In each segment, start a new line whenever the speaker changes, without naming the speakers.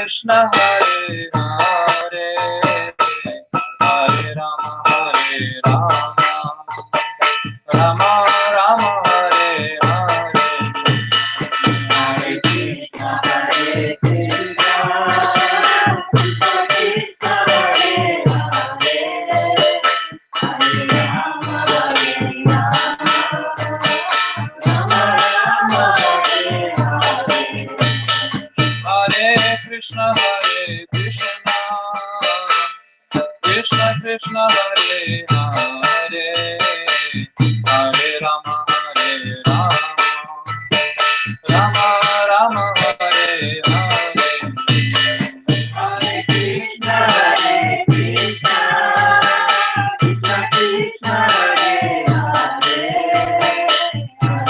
Krishna Hare Hare Hare Rama Hare Rama Rama Rama Hare Hare Hare Krishna Hare Krishna Krishna Krishna Hare Hare Hare Rama Hare Rama Rama Rama Hare Hare Hare Krishna Hare Krishna Krishna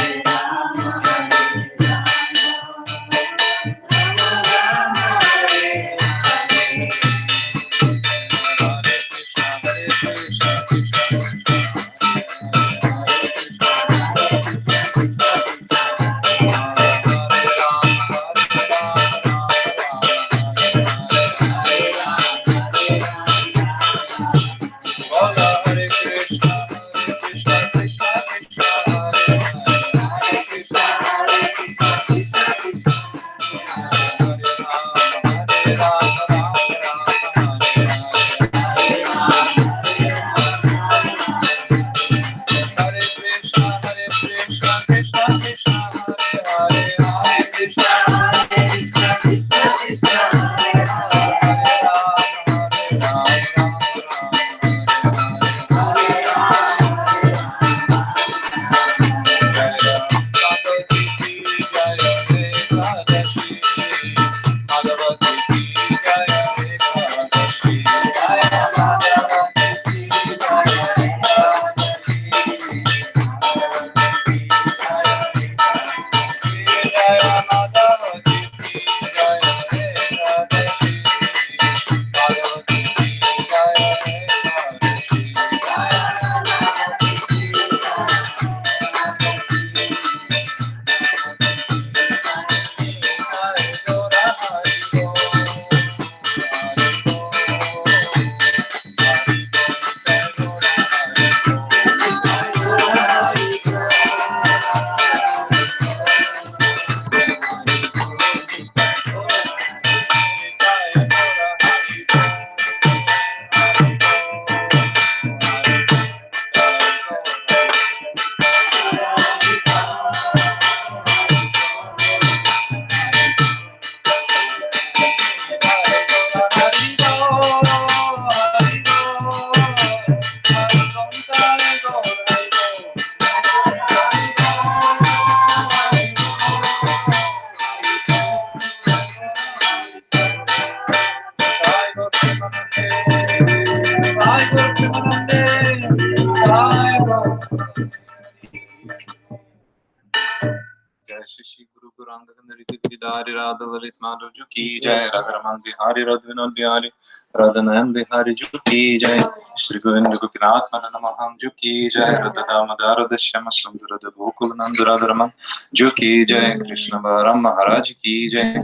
Krishna Hare Hare Hare Rama Hare Rama Rama Rama Hare Hare Hare Krishna Hare Krishna Krishna Krishna Hare Hare Hare Rama Hare की जय राधा रमन बिहारी राधा विनोद बिहारी राधा नयन बिहारी जी की जय श्री गोविंद गोपीनाथ मदन मोहन जी की जय राधा दामोदर राधा श्याम सुंदर राधा गोकुल नंद राधा रमन जी की जय कृष्ण बलराम महाराज की जय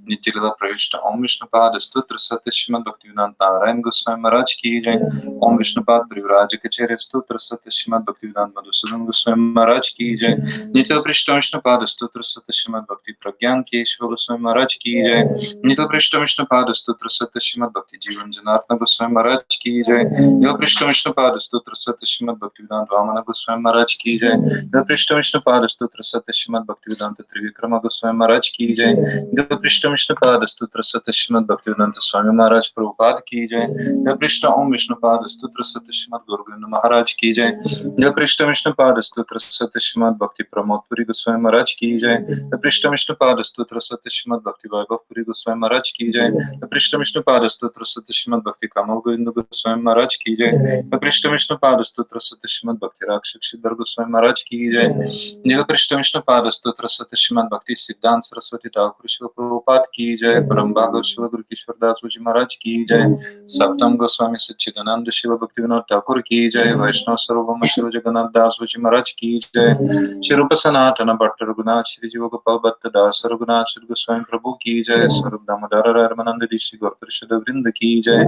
नित्य लीला प्रविष्ट ओम विष्णुपाद स्तोत्र सत्य श्रीमद् भक्तिवेदांत नारायण गोस्वामी महाराज की जय ओम विष्णुपाद परिव्राज कचेरे स्तोत्र सत्य श्रीमद् भक्तिवेदांत मधुसूदन गोस्वामी महाराज की जय नित्य पृष्ठ विष्णुपाद स्तोत्र सत्य श्रीमद् भक्ति प्रज्ञान केशव गोस्वामी महाराज की जय नित्य पृष्ठ विष्णुपाद स्तोत्र सत्य श्रीमद् भक्ति जीवन जनार्दन गोस्वामी महाराज की जय नित्य पृष्ठ विष्णुपाद स्तोत्र सत्य श्रीमद् भक्तिवेदांत वामन गोस्वामी महाराज की जय नित्य पृष्ठ विष्णुपाद स्तोत्र सत्य श्रीमद् भक्तिवेदांत त्रिविक्रम गोस्वामी महाराज की जय नित्य पृष्ठ विष्णुपाद स्तोत्र सत्य श्रीमद् भक्तिवेदांत स्वामी महाराज प्रभुपाद की जय नित्य पृष्ठ ओम विष्णुपाद स्तोत्र सत्य श्रीमद् गुरुगोविंद महाराज की जय नित्य पृष्ठ विष्णुपाद स्तोत्र सत्य श्रीमद् भक्ति प्रमोदपुरी गोस्वामी महाराज की जय नित्य पृष्ठ विष्णुपाद स्तोत्र सत्य श्रीमद् भक्ति वैभवपुरी गोस्वामी महाराज की जय नित्य पृष्ठ विष्णुपाद स्तोत्र सत्य श्रीमद् भक्ति कमल गोविंद गोस्वामी महाराज की जय नित्य पृष्ठ विष्णुपाद स्तोत्र सत्य श्रीमद् भक्ति राक्षसीधर गोस्वामी महाराज की जय नित्य पृष्ठ विष्णुपाद स्तोत्र सत्य श्रीमद् भक्ति सिद्धांत सरस्वती ठाकुर शिव प्रभुपाद प्रभुपाद की जय, परम भागव शिल गुरु किशोर दास जी महाराज की जय, सप्तम गोस्वामी सच्चिदानंद शिल भक्ति विनोद ठाकुर की जय, वैष्णव सर्वभौम शिल जगन्नाथ दास जी महाराज की जय, श्री रूप सनातन भट्ट रघुनाथ श्री जीव गोपाल भट्ट दास रघुनाथ श्री गोस्वामी प्रभु की जय, स्वरूप दामोदर रामानंद ऋषि गौर परिषद वृंद की जय,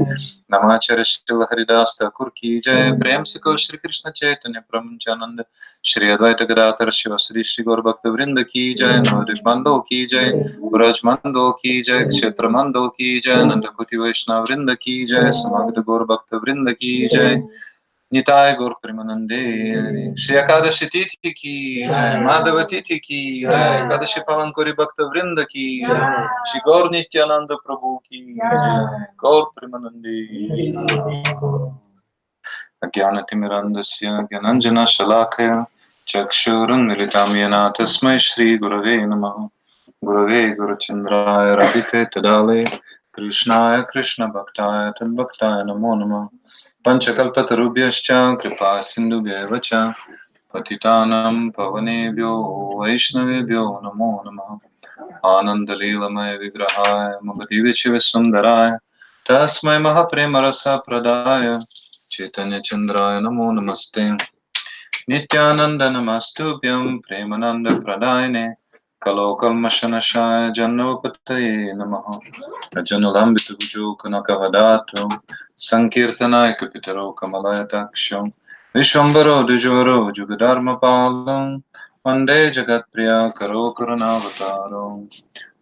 नमाचार्य शिल हरिदास ठाकुर की जय, प्रेम से कहो श्री कृष्ण चैतन्य प्रपंचानंद श्री अद्वैत गदाधर शिव श्री श्री गौर भक्त वृंद की जय, नवद्वीप मंडल की जय, ब्रज मंडल की जय, क्षेत्र मंडल की जय, नंदकुटी वैष्णव वृंद की जय, समग्र गौर भक्त वृंद की जय, निताय गौर प्रेमानंदे, श्री एकादशी तिथि की जय, माधव तिथि की जय, एकादशी पावन कौरी भक्त वृंद की जय, श्री गौर नित्यानंद प्रभु की जय, गौर प्रेमानंदे। अज्ञानतिमिरान्धस्य ज्ञानाञ्जनशलाकया चक्षुरुन्मिलितं येन तस्मै श्रीगुरवे नमः। गुरवे गुरुचन्द्राय राधिकाय कृष्णाय कृष्णभक्ताय तद्भक्ताय नमो नमः। पञ्चकल्पतरुभ्यश्च कृपा सिन्धुभ्येव च पतितानां पावनेभ्यो वैष्णवेभ्यो नमो नमः। आनन्दलीलमय विग्रहाय ममदिव्यशिवसुन्दराय तस्मै महाप्रेमरसप्रदाय चैतन्यचन्द्राय नमो नमस्ते। नित्यानन्द नमस्तुभ्यं प्रेमानन्दप्रदायिने कलोकल्मषनशाय जन्मपतये नमः। रजनुलम्बितभुजो कनकवदातो सङ्कीर्तनाय कपितरो कमलायताक्षो विश्वम्भरो द्विजोरो जुगधर्मपालं वन्दे जगत्प्रियकरो करुणावतारो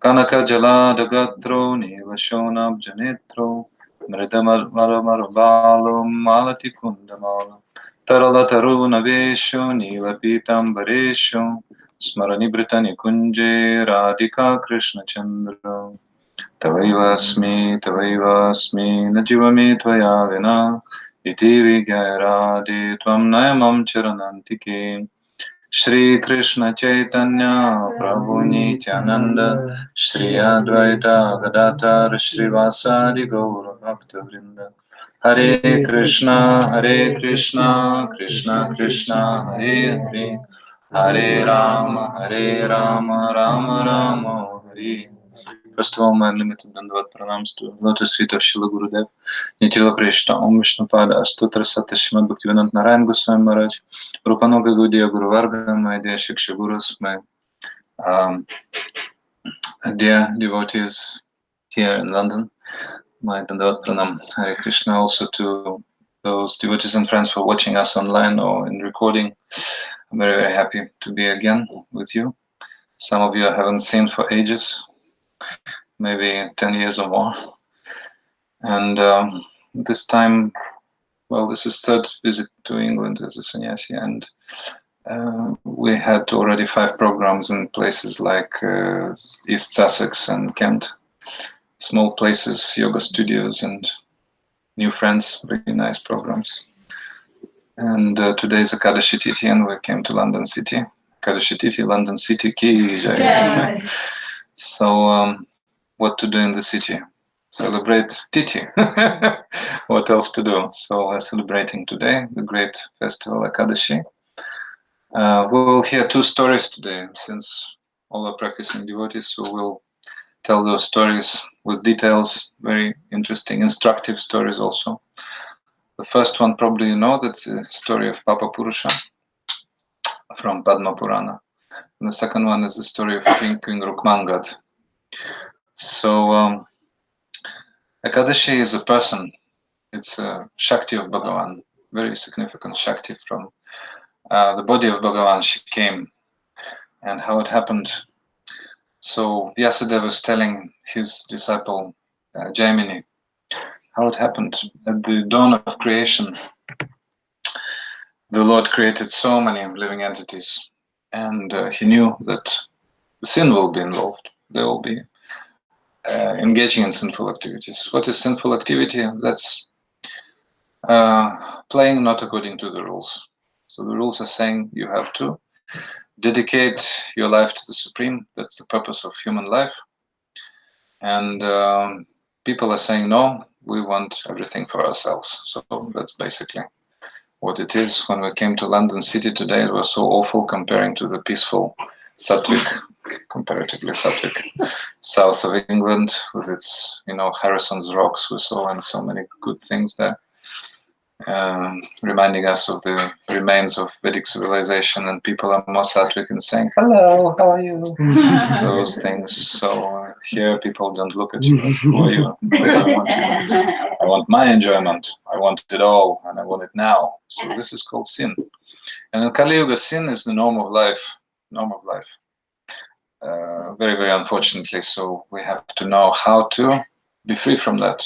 कनकजलादगत्रो नीलशोणाब्जनेत्रो मृतमरुबालो मालतिकुन्दमालो तरलतरुणवेशो नीलपीताम्बरेशो स्मरनिभृतनिकुञ्जे राधिका कृष्णचन्द्र तवैवास्मि न जीवमे त्वया विना इति विज्ञाय राधे त्वं न मम चरणान्तिके। श्री कृष्ण चैतन्य प्रभु नित्यानंद श्री अद्वैत गदाधर श्रीवासादि गौर भक्त वृंद हरे कृष्णा कृष्णा कृष्णा हरे हरे हरे राम राम राम हरे। First of all, my unlimited Dandavat pranams to Lotus feet of Srila Gurudev, Nitya Prishna, Om Vishnupada, Astutra Satya Srimad Bhaktivedanta Narayan Goswami Maharaj, Rupanuga Gaudiya Guru Varga, my dear Shiksha Gurus, my um, dear devotees here in London, my Dandavat pranam, Hare Krishna, also to those devotees and friends for watching us online or in recording. I'm very, very happy to be again with you. Some of you I haven't seen for ages, maybe 10 years or more. And this time, well, this is third visit to England as a sannyasi, and we had already 5 programs in places like East Sussex and Kent, small places, yoga studios, and new friends, very nice programs. And today is Ekadasi-tithi, and we came to London City. Ekadasi-tithi, London City, ki jai. Yeah. So, what to do in the city? Celebrate Tithi. What else to do? So we're celebrating today the great festival Ekadashi. We'll hear 2 stories today, since all are practicing devotees, so we'll tell those stories with details, very interesting, instructive stories also. The first one probably you know, that's the story of Papa Purusha from Padma Purana. And the second one is the story of King Rukmangad. So Ekadashi is a person. It's a Shakti of Bhagavan, very significant Shakti from the body of Bhagavan. She came, and how it happened. So Vyasadeva was telling his disciple Jaimini how it happened. At the dawn of creation, the Lord created so many living entities, and he knew that sin will be involved. They will be engaging in sinful activities. What is sinful activity? That's playing not according to the rules. So the rules are saying you have to dedicate your life to the Supreme. That's the purpose of human life. And people are saying, no, we want everything for ourselves. So that's basically what it is. When we came to London City today, it was so awful comparing to the peaceful Sattvic, comparatively Sattvic, south of England with its, Harrison's Rocks. We saw and so many good things there, reminding us of the remains of Vedic civilization, and people are more Sattvic and saying, "Hello, how are you?" Those things. So here people don't look at you, who are you? I want my enjoyment. I want it all, and I want it now. So this is called sin. And in Kali Yuga, sin is the norm of life. Very, very unfortunately. So we have to know how to be free from that.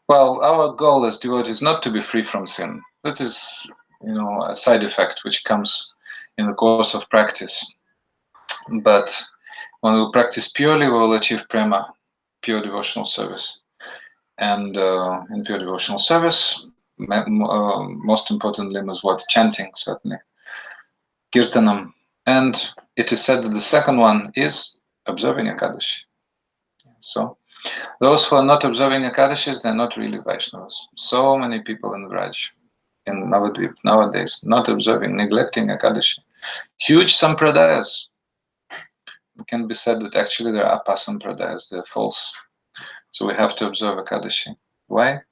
Well, our goal as devotees is not to be free from sin. This is, a side effect which comes in the course of practice. But when we practice purely, we will achieve prema, pure devotional service. And in pure devotional service, most important limb is what? Chanting, certainly. Kirtanam. And it is said that the second one is observing Ekadashi. So those who are not observing Ekadashis, they're not really Vaishnavas. So many people in Vraj, in Navadvip nowadays, not observing, neglecting Ekadashi. Huge sampradayas. It can be said that actually there are apasampradayas, they're false. So we have to observe Ekadashi. Why?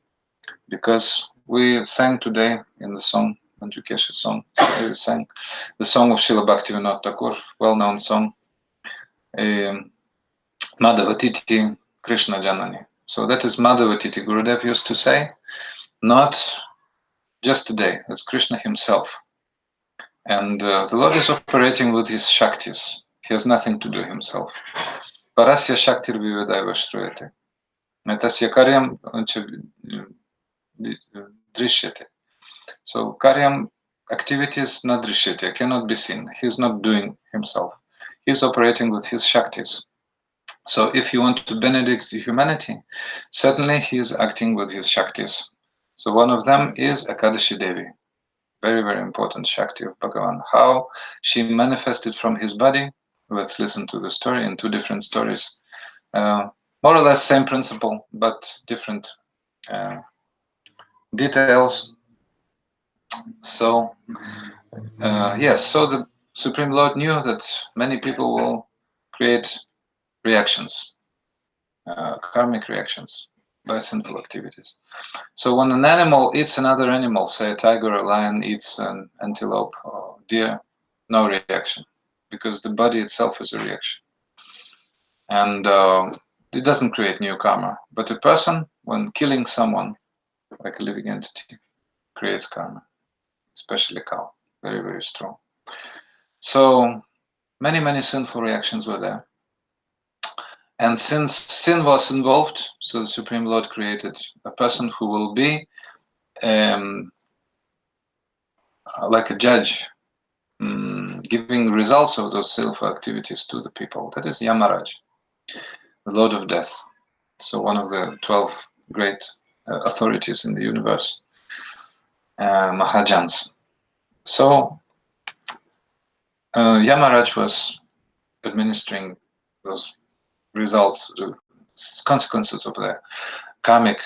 Because we sang today in the song, Manjukesha song, we sang the song of Srila Bhaktivinoda Thakur, well-known song, Madhava-tithi Krishna Janani. So that is Madhava-tithi. Gurudev used to say, not just today, it's Krishna himself. And the Lord is operating with his Shaktis. He has nothing to do himself. Parasya Shaktir Vivedaiva Shruyate. Metasya Karyam Drishyate. So Karyam activities not Drishyate, cannot be seen. He's not doing himself. He's operating with his Shaktis. So if you want to benedict the humanity, certainly he is acting with his Shaktis. So one of them is Ekadashi Devi. Very, very important Shakti of Bhagavan. How she manifested from his body. Let's listen to the story in two different stories. More or less same principle, but different details. So, yes, so the Supreme Lord knew that many people will create reactions, karmic reactions by sinful activities. So when an animal eats another animal, say a tiger or a lion eats an antelope or deer, no reaction, because the body itself is a reaction. And it doesn't create new karma. But a person, when killing someone, like a living entity, creates karma, especially cow, very, very strong. So many, many sinful reactions were there. And since sin was involved, so the Supreme Lord created a person who will be like a judge, giving results of those sinful activities to the people. That is Yamaraj, the Lord of Death. So one of the 12 great authorities in the universe, Mahajans. So Yamaraj was administering those results, the consequences of their karmic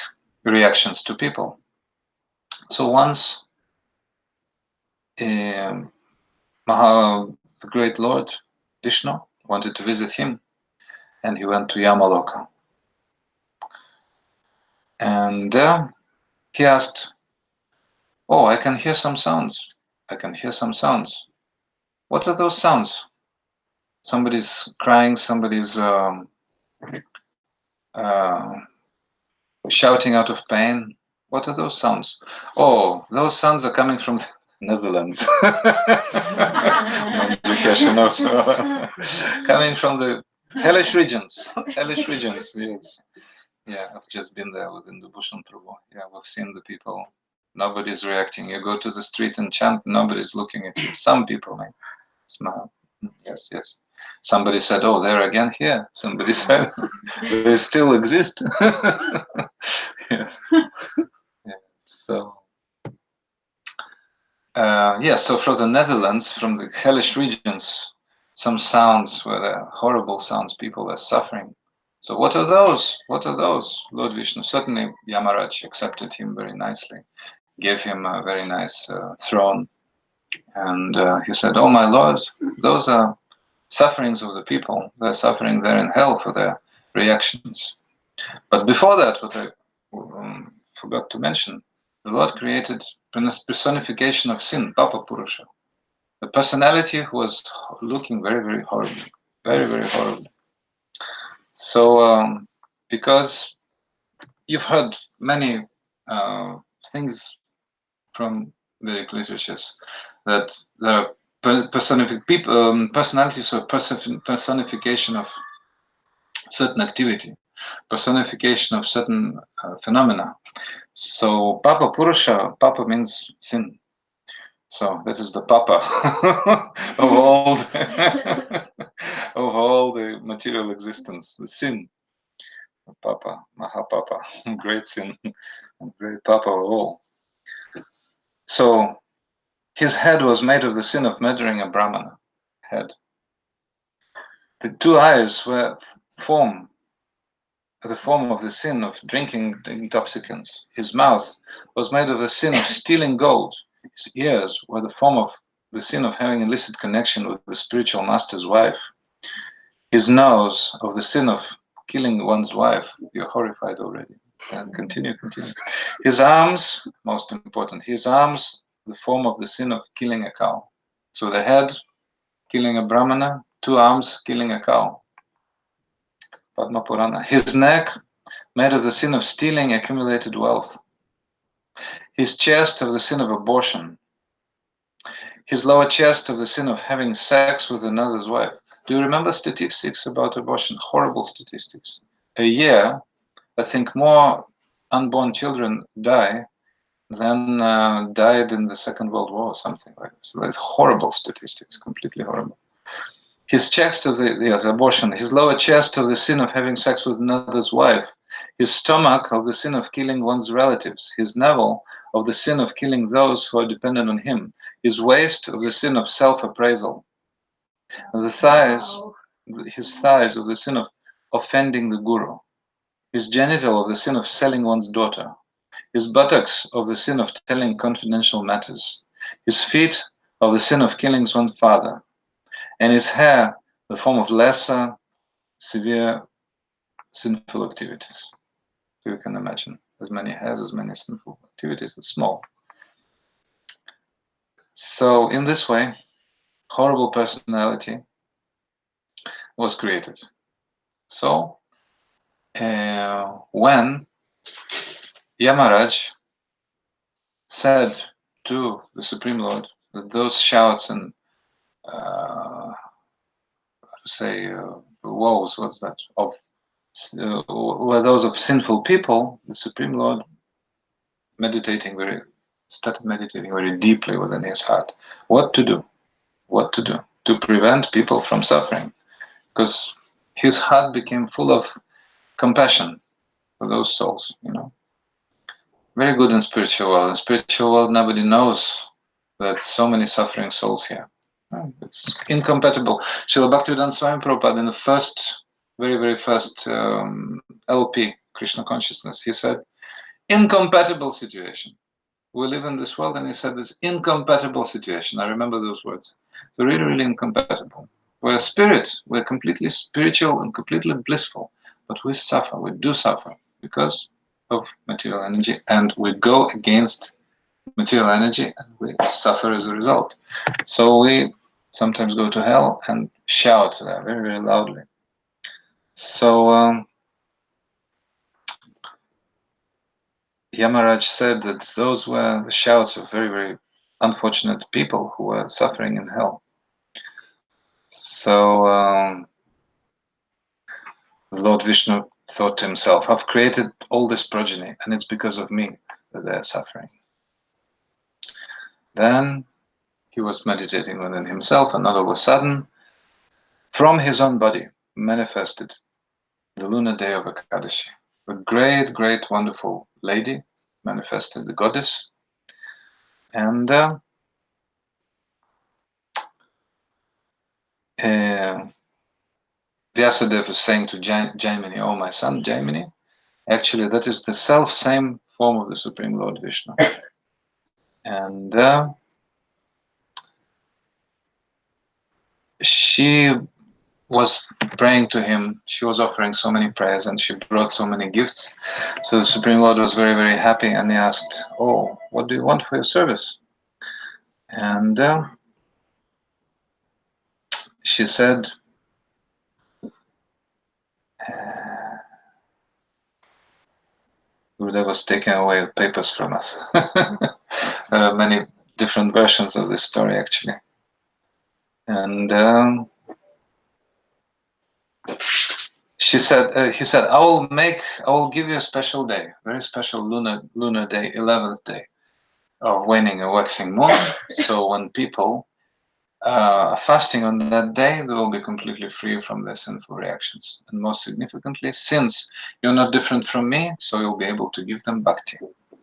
reactions to people. So once the great Lord Vishnu wanted to visit him, and he went to Yamaloka. And he asked, "Oh, I can hear some sounds. I can hear some sounds. What are those sounds? Somebody's crying, somebody's shouting out of pain. What are those sounds? Oh, those sounds are coming from the Netherlands." Coming from the hellish regions. Hellish regions, yes. Yeah, I've just been there within the Bhushan Prabhu. Yeah, we've seen the people. Nobody's reacting. You go to the street and chant, nobody's looking at you. Some people may smile. Yes, yes. Somebody said, "Oh, they're again here." Somebody said, "They still exist." Yes. Yeah. So, so from the Netherlands, from the hellish regions, some sounds were there, horrible sounds. People are suffering. So what are those? What are those? Lord Vishnu, certainly Yamaraj accepted him very nicely, gave him a very nice throne. And he said, "Oh, my Lord, those are sufferings of the people. They're suffering there in hell for their reactions. But before that, what I forgot to mention, the Lord created personification of sin, Papa Purusha. The personality who was looking very, very horribly, very, very horribly. So, because you've heard many things from the literatures that the personalities or personification of certain activity, personification of certain phenomena. So Papa Purusha, Papa means sin. So that is the Papa of all of all the material existence, the sin. Papa, Mahapapa, great sin, great Papa of all. So his head was made of the sin of murdering a Brahmana head. The two eyes were the form of the sin of drinking intoxicants. His mouth was made of the sin of stealing gold. His ears were the form of the sin of having illicit connection with the spiritual master's wife. His nose of the sin of killing one's wife. You're horrified already. And continue. His arms, most important, his arms, the form of the sin of killing a cow. So the head, killing a Brahmana, two arms, killing a cow. Padma Purana. His neck, made of the sin of stealing accumulated wealth. His chest of the sin of abortion. His lower chest of the sin of having sex with another's wife. Do you remember statistics about abortion? Horrible statistics. A year, I think more unborn children die than died in the Second World War or something like this. So that's horrible statistics, completely horrible. His chest of the abortion, his lower chest of the sin of having sex with another's wife, his stomach of the sin of killing one's relatives, his navel of the sin of killing those who are dependent on him, his waist of the sin of self-appraisal, the thighs, his thighs of the sin of offending the guru, his genital of the sin of selling one's daughter, his buttocks of the sin of telling confidential matters, his feet of the sin of killing one's father, and his hair the form of lesser, severe, sinful activities. So you can imagine, as many hairs, as many sinful activities, it's small. So in this way, horrible personality was created. So when Yamaraj said to the Supreme Lord that those shouts and woes, what's that, of were those of sinful people, the Supreme Lord started meditating very deeply within his heart. What to do to prevent people from suffering, because his heart became full of compassion for those souls, very good in spiritual world. In spiritual world, nobody knows that so many suffering souls here. It's incompatible. Srila Bhaktivedanta Swami Prabhupada, in the very first LP, Krishna Consciousness, he said, incompatible situation. We live in this world, and he said, this incompatible situation. I remember those words. So really, really incompatible. We're spirit. We're completely spiritual and completely blissful. But we suffer. We do suffer because of material energy. And we go against material energy, and we suffer as a result. So we sometimes go to hell and shout there very, very loudly. So Yamaraj said that those were the shouts of very, very unfortunate people who were suffering in hell. So Lord Vishnu thought to himself, I've created all this progeny, and it's because of me that they're suffering. Then he was meditating within himself, and all of a sudden, from his own body, manifested the lunar day of Ekadasi. A great, great, wonderful lady manifested, the goddess, and Vyasadeva is saying to Jaimini, oh my son, Jaimini, actually that is the same form of the Supreme Lord Vishnu. And she was praying to him. She was offering so many prayers and she brought so many gifts. So the Supreme Lord was very, very happy, and he asked, "Oh, what do you want for your service?" And she said, Gurudev was taking away the papers from us. There are many different versions of this story, actually. And he said, I will give you a special day, very special lunar day, 11th day of waning and waxing moon. So when people fasting on that day, they will be completely free from their sinful reactions. And most significantly, since you're not different from me, so you'll be able to give them bhakti.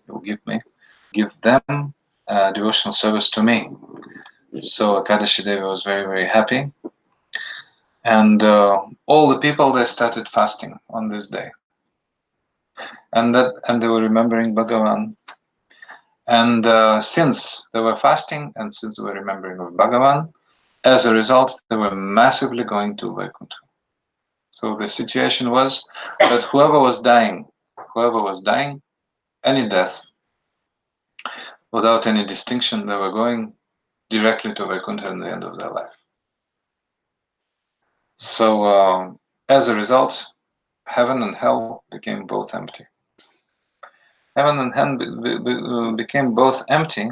You'll give them devotional service to me. So Ekadasi-tithi was very, very happy. And all the people, they started fasting on this day. And they were remembering Bhagavan. And since they were fasting and since they were remembering of Bhagavan, as a result, they were massively going to Vaikuntha. So the situation was that whoever was dying, any death, without any distinction, they were going directly to Vaikuntha in the end of their life. So as a result, heaven and hell became both empty. Heaven and hell became both empty,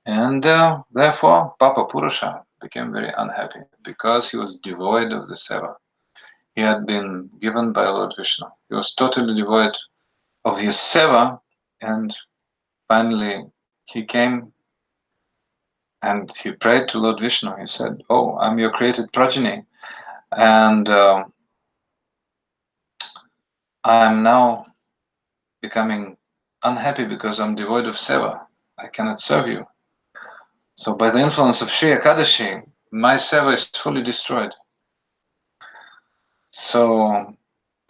and therefore Papa Purusha became very unhappy because he was devoid of the seva he had been given by Lord Vishnu. He was totally devoid of his seva, and finally he came and he prayed to Lord Vishnu. He said, "Oh, I'm your created progeny, and I'm now becoming unhappy because I'm devoid of seva. I cannot serve you. So by the influence of Shri Ekadashi, my seva is fully destroyed. So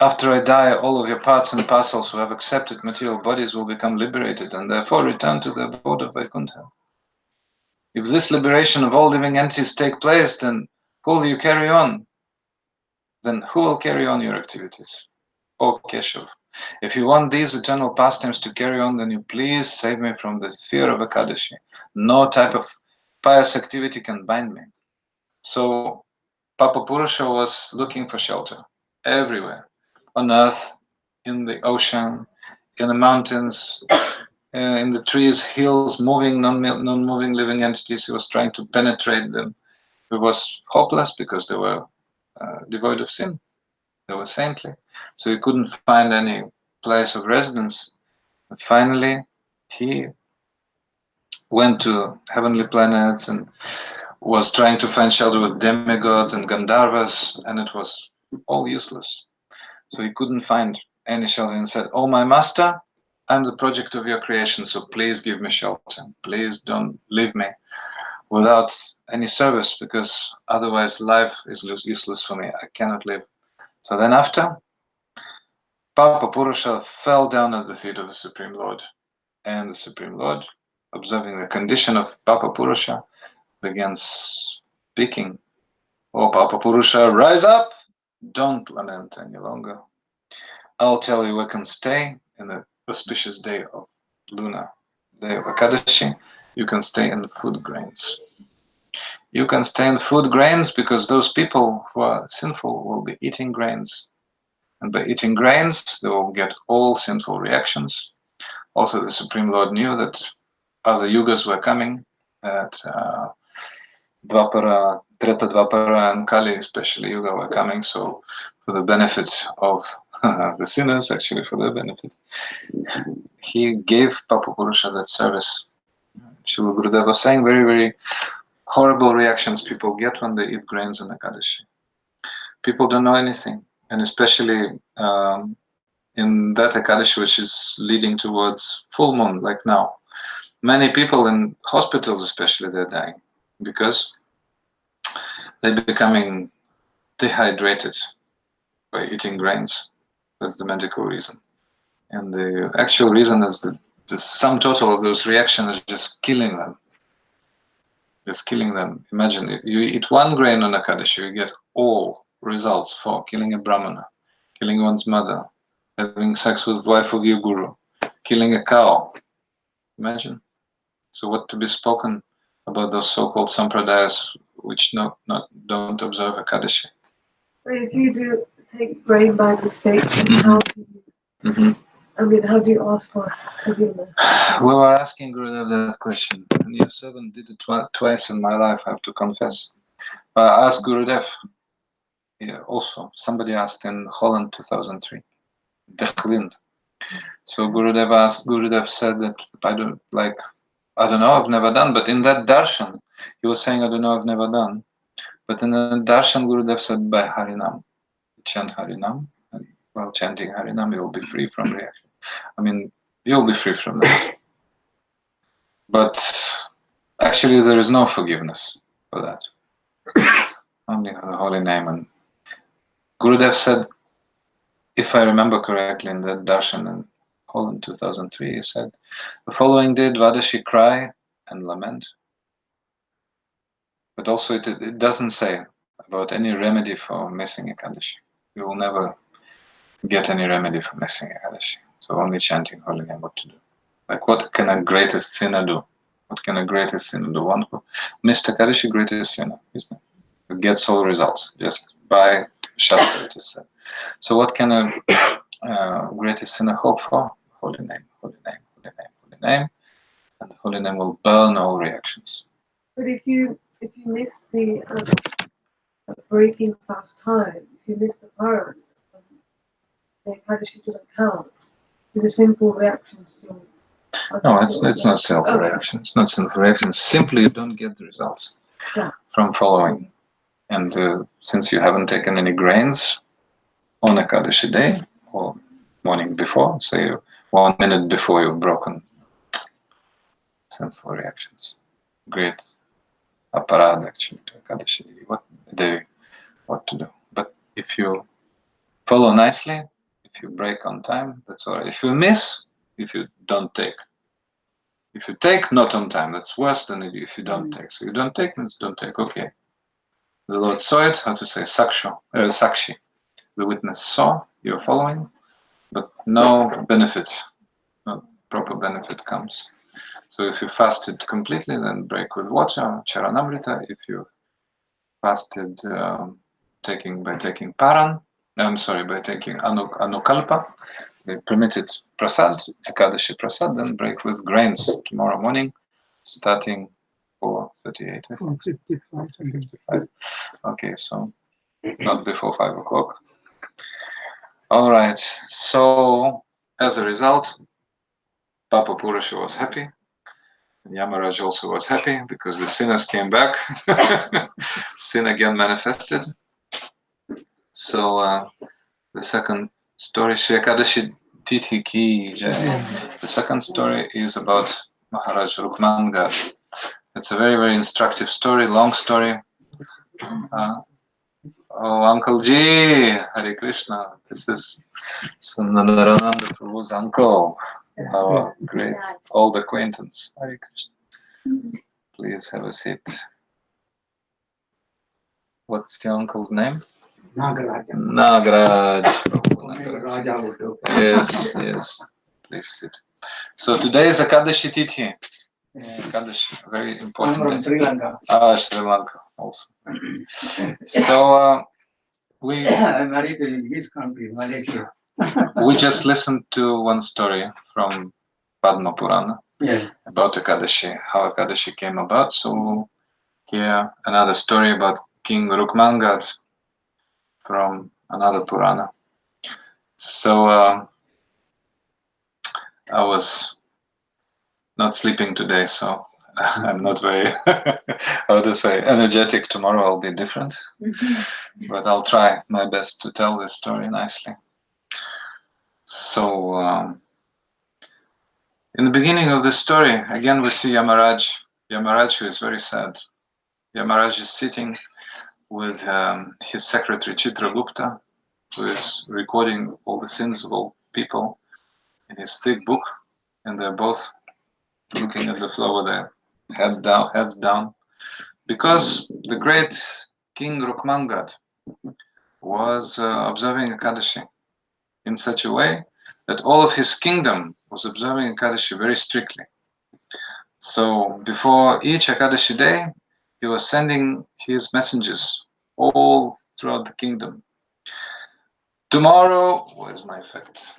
after I die, all of your parts and parcels who have accepted material bodies will become liberated and therefore return to the abode of Vaikuntha. If this liberation of all living entities take place, then who will you carry on? Then who will carry on your activities? O Keshav, if you want these eternal pastimes to carry on, then you please save me from the fear of Ekadashi. No type of pious activity can bind me." So Papa Purusha was looking for shelter everywhere, on earth, in the ocean, in the mountains, in the trees, hills, moving, non-moving living entities. He was trying to penetrate them. It was hopeless because they were devoid of sin. They were saintly. So he couldn't find any place of residence. And finally, he went to heavenly planets and was trying to find shelter with demigods and Gandharvas, and it was all useless. So he couldn't find any shelter and said, "Oh, my master, I'm the project of your creation, so please give me shelter. Please don't leave me without any service, because otherwise life is useless for me. I cannot live." So then after, Papa Purusha fell down at the feet of the Supreme Lord, and the Supreme Lord, observing the condition of Papa Purusha, began speaking. "Oh, Papa Purusha, rise up! Don't lament any longer. I'll tell you where can stay in the auspicious day of Luna, day of Ekadashi. You can stay in food grains. You can stay in food grains because those people who are sinful will be eating grains. And by eating grains, they will get all sinful reactions. Also, the Supreme Lord knew that other yugas were coming, that Dvapara, Treta Dvapara, and Kali, especially Yuga, were coming. So, for the benefit of the sinners, actually for their benefit, he gave Papa Purusha that service. Srila Gurudev was saying very, very horrible reactions people get when they eat grains on Ekadashi. People don't know anything, and especially in that Ekadashi, which is leading towards full moon, like now. Many people in hospitals, especially, they're dying because they're becoming dehydrated by eating grains. That's the medical reason. And the actual reason is that the sum total of those reactions is just killing them. Just killing them. Imagine if you eat one grain on Ekadashi, you get all results for killing a Brahmana, killing one's mother, having sex with the wife of your guru, killing a cow. Imagine. So what to be spoken about those so-called sampradayas which don't observe Ekadashi?
But if you do take brain by mistake, how do you? I mean, how do you ask for forgiveness?
We were asking Gurudev that question, and your servant did it twice in my life, I have to confess. I asked Gurudev, also, somebody asked in Holland 2003, Declind. So Gurudev said that I don't know, I've never done, but in that darshan, he was saying, I don't know, I've never done. But in the darshan, Gurudev said, by Harinam, chant Harinam, and while chanting Harinam, you'll be free from reaction. I mean, you'll be free from that. But actually, there is no forgiveness for that. Only the holy name. And Gurudev said, if I remember correctly, in that darshan in Holland 2003, he said, the following day, Dvadashi cry and lament. But also it doesn't say about any remedy for missing Ekadashi. You will never get any remedy for missing Ekadashi. So only chanting holy name, what to do. Like, what can a greatest sinner do? What can a greatest sinner do? One who missed Ekadashi, greatest sinner, isn't it? Who gets all results just by Shastra, it is said. So what can a greatest sinner hope for? Holy name, holy name, holy name, holy name. And the holy name will burn all reactions.
But if you miss the breaking fast time, if you miss the parent, the Ekadashi doesn't count. The simple reaction still.
No, it's not self-reaction. It's not self-reaction. Simply you don't get the results from following. And since you haven't taken any grains on Ekadashi day or morning before, say 1 minute before you've broken sinful reactions, great aparad actually to Ekadashi, what to do. But if you follow nicely, if you break on time, that's all right. If you miss, if you don't take. If you take not on time, that's worse than if you don't take. So you don't take means don't take, okay. The Lord saw it, how to say, sakshi. The witness saw you're following, but no benefit, no proper benefit comes. So if you fasted completely, then break with water, charanamrita. If you fasted by taking paran, by taking anukalpa, the permitted prasad, Ekadashi prasad, then break with grains tomorrow morning, starting 4:38, I think. 55. Okay, so not before 5 o'clock. All right, so as a result, Papa Purusha was happy. And Yamaraj also was happy because the sinners came back. Sin again manifested. So the second story, Ekadasi-tithi ki jai. The second story is about Maharaj Rukmanga. It's a very, very instructive story, long story. Oh, Uncle G, Hare Krishna. This is Sundarananda Prabhu's uncle, our great old acquaintance. Hare Krishna. Please have a seat. What's your uncle's name?
Nagaraj.
Nagaraj. Yes. Please sit. So today is Ekadasi-tithi. Ekadashi, very important.
I'm from Sri Lanka.
Sri Lanka also. So we
I'm married in this country, Malaysia.
we just listened to one story from Padma Purana about Ekadashi, how Ekadashi came about. So here another story about King Rukmangat from another Purana. So I was not sleeping today, so I'm not very, how to say, energetic. Tomorrow I'll be different, but I'll try my best to tell this story nicely. So in the beginning of the story, again we see Yamaraj, who is very sad. Yamaraj is sitting with his secretary Chitragupta, who is recording all the sins of all people in his thick book, and they're both looking at the floor with their heads down, because the great King Rukmangat was observing Ekadashi in such a way that all of his kingdom was observing Ekadashi very strictly. So before each Ekadashi day, he was sending his messengers all throughout the kingdom. Tomorrow, where's my effect?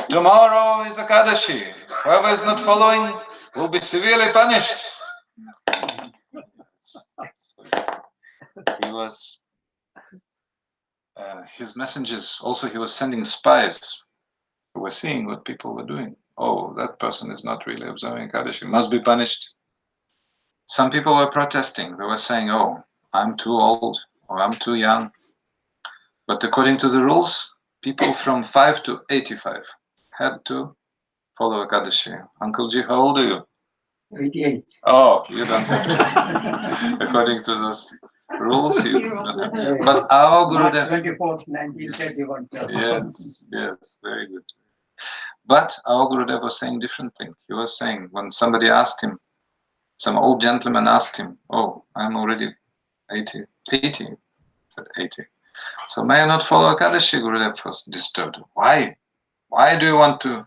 Tomorrow is Ekadashi. Whoever is not following will be severely punished. He was, his messengers, also he was sending spies who were seeing what people were doing. Oh, that person is not really observing Ekadashi, must be punished. Some people were protesting. They were saying, oh, I'm too old or I'm too young. But according to the rules, people from 5 to 85 had to follow Ekadashi. Uncle Ji, how old are you?
88.
Oh, you don't have to. According to those rules, you don't have to. But our Gurudev...
24th, 1931.
Yes, yes, very good. But our Gurudev was saying different thing. He was saying, when somebody asked him, some old gentleman asked him, oh, I'm already 80, he said 80. So may I not follow Ekadashi? Gurudev was disturbed. Why? Why do you want to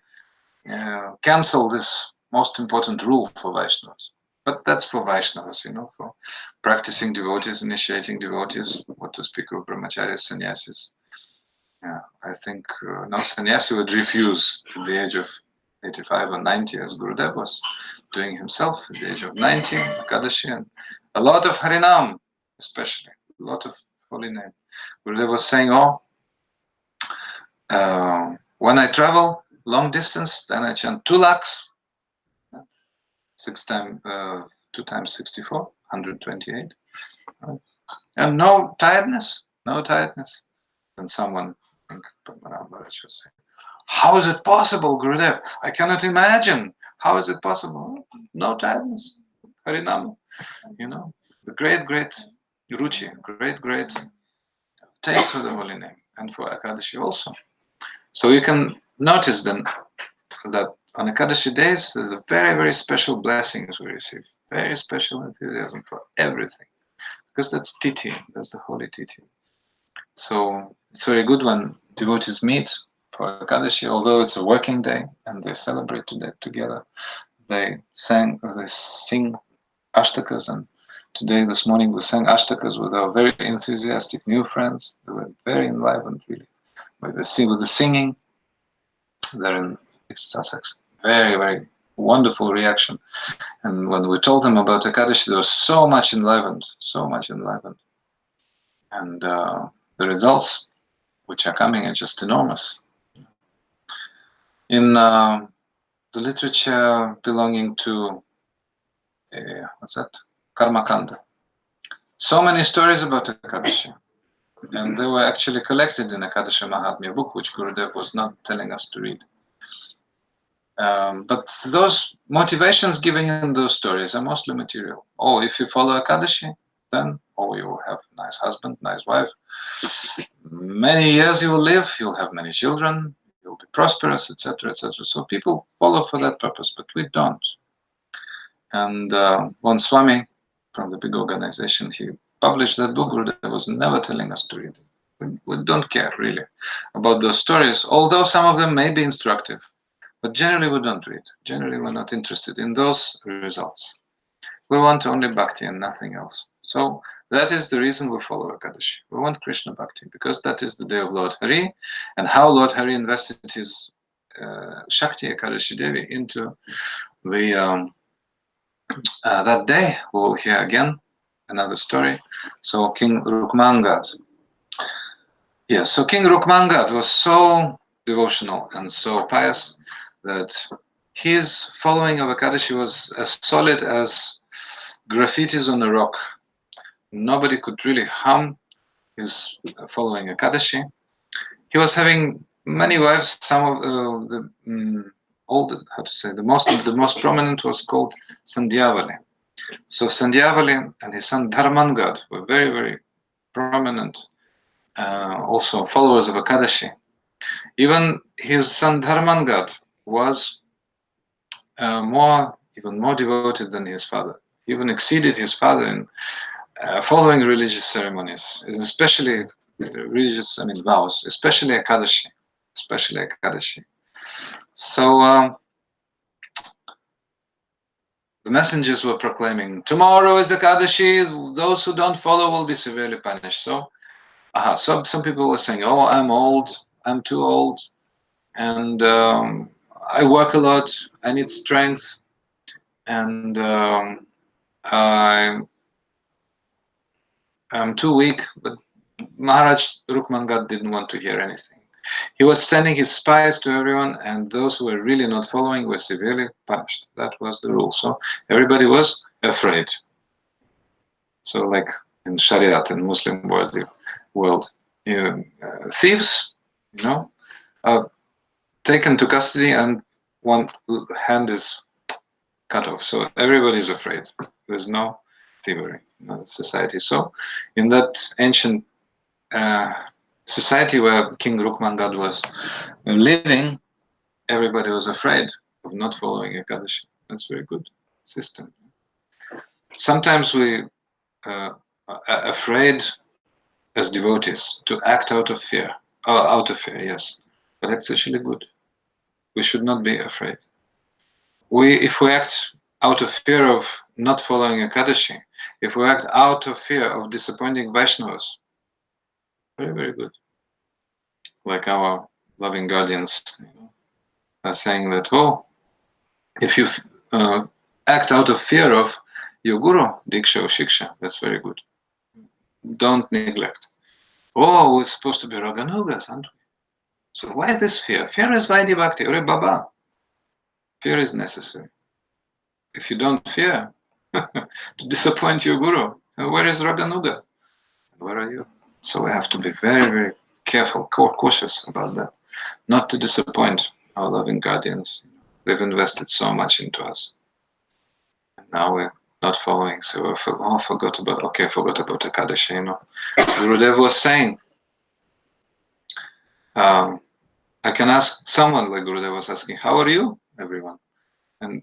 cancel this most important rule for Vaishnavas? But that's for Vaishnavas, for practicing devotees, initiating devotees, what to speak of brahmacharis, sannyasis. Yeah, I think no sannyasi would refuse at the age of 85 or 90, as Gurudev was doing himself at the age of 90, Ekadashi, and a lot of Harinam, especially, a lot of holy name. Gurudev was saying, when I travel long distance, then I chant 2 lakhs, 2 times 64, 128, right? And no tiredness. And someone, I think Padmanabh Maharaj was saying, how is it possible, Gurudev? I cannot imagine. How is it possible? No tiredness. Harinam, the great ruchi, great taste for the holy name, and for Ekadashi also. So you can notice then that on Ekadashi days, there's a very special blessings we receive. Very special enthusiasm for everything. Because that's Tithi, that's the holy Tithi. So it's very good when devotees meet for Ekadashi, although it's a working day and they celebrate together. They sing ashtakas, and this morning we sang ashtakas with our very enthusiastic new friends. They were very enlivened, really, with the singing. They're in East Sussex. Very wonderful reaction. And when we told them about Ekadashi, they were so much enlivened. And the results which are coming are just enormous. In the literature belonging to Karmakanda, so many stories about Ekadashi, and they were actually collected in Ekadashi Mahatmya book, which Gurudev was not telling us to read. But those motivations given in those stories are mostly material. Oh, if you follow Ekadashi, then you will have a nice husband, nice wife. Many years you will live, you'll have many children, you'll be prosperous, etc., etc. So people follow for that purpose, but we don't. And one Swami from the big organization, he published that book. Gurudev was never telling us to read it. We don't care really about those stories, although some of them may be instructive. But generally we don't read. Generally we're not interested in those results. We want only bhakti and nothing else. So that is the reason we follow Ekadashi. We want Krishna bhakti because that is the day of Lord Hari, and how Lord Hari invested his Shakti Ekadashi Devi into the that day. We will hear again another story. So King Rukmangad. Yes, so King Rukmangad was so devotional and so pious that his following of Ekadashi was as solid as graffitis on a rock. Nobody could really harm his following Ekadashi. He was having many wives. Some of the most prominent was called Sandhyavali. So Sandhyavali and his son Dharmangad were very prominent, also followers of Ekadashi. Even his son Dharmangad was even more devoted than his father. He even exceeded his father in following religious ceremonies, especially religious, vows, especially Ekadashi. So the messengers were proclaiming, tomorrow is Ekadashi, those who don't follow will be severely punished. So, some people were saying, oh, I'm old, I'm too old, and I work a lot, I need strength, and I'm too weak. But Maharaj Rukmangat didn't want to hear anything. He was sending his spies to everyone, and those who were really not following were severely punished. That was the rule. So everybody was afraid. So, like in Shariat and Muslim world, thieves, are taken to custody, and one hand is cut off. So everybody's afraid. There's no thievery in the society. So in that ancient society where King Rukmangad was living, everybody was afraid of not following Ekadashi. That's a very good system. Sometimes we are afraid as devotees to act out of fear. Out of fear, yes. But that's actually good. We should not be afraid. If we act out of fear of not following Ekadashi, if we act out of fear of disappointing Vaishnavas, very, very good. Like our loving guardians are saying that, if you act out of fear of your guru, diksha or shiksha, that's very good. Don't neglect. Oh, we're supposed to be raganugas, aren't we? So why this fear? Fear is Vaidhi Bhakti, or Baba. Fear is necessary. If you don't fear to disappoint your guru, where is Raganuga? Where are you? So we have to be very, very careful, cautious about that. Not to disappoint our loving guardians. They've invested so much into us. And now we're not following, so we forgot about Ekadashi, Gurudev was saying, I can ask someone, like Gurudev was asking, how are you, everyone? And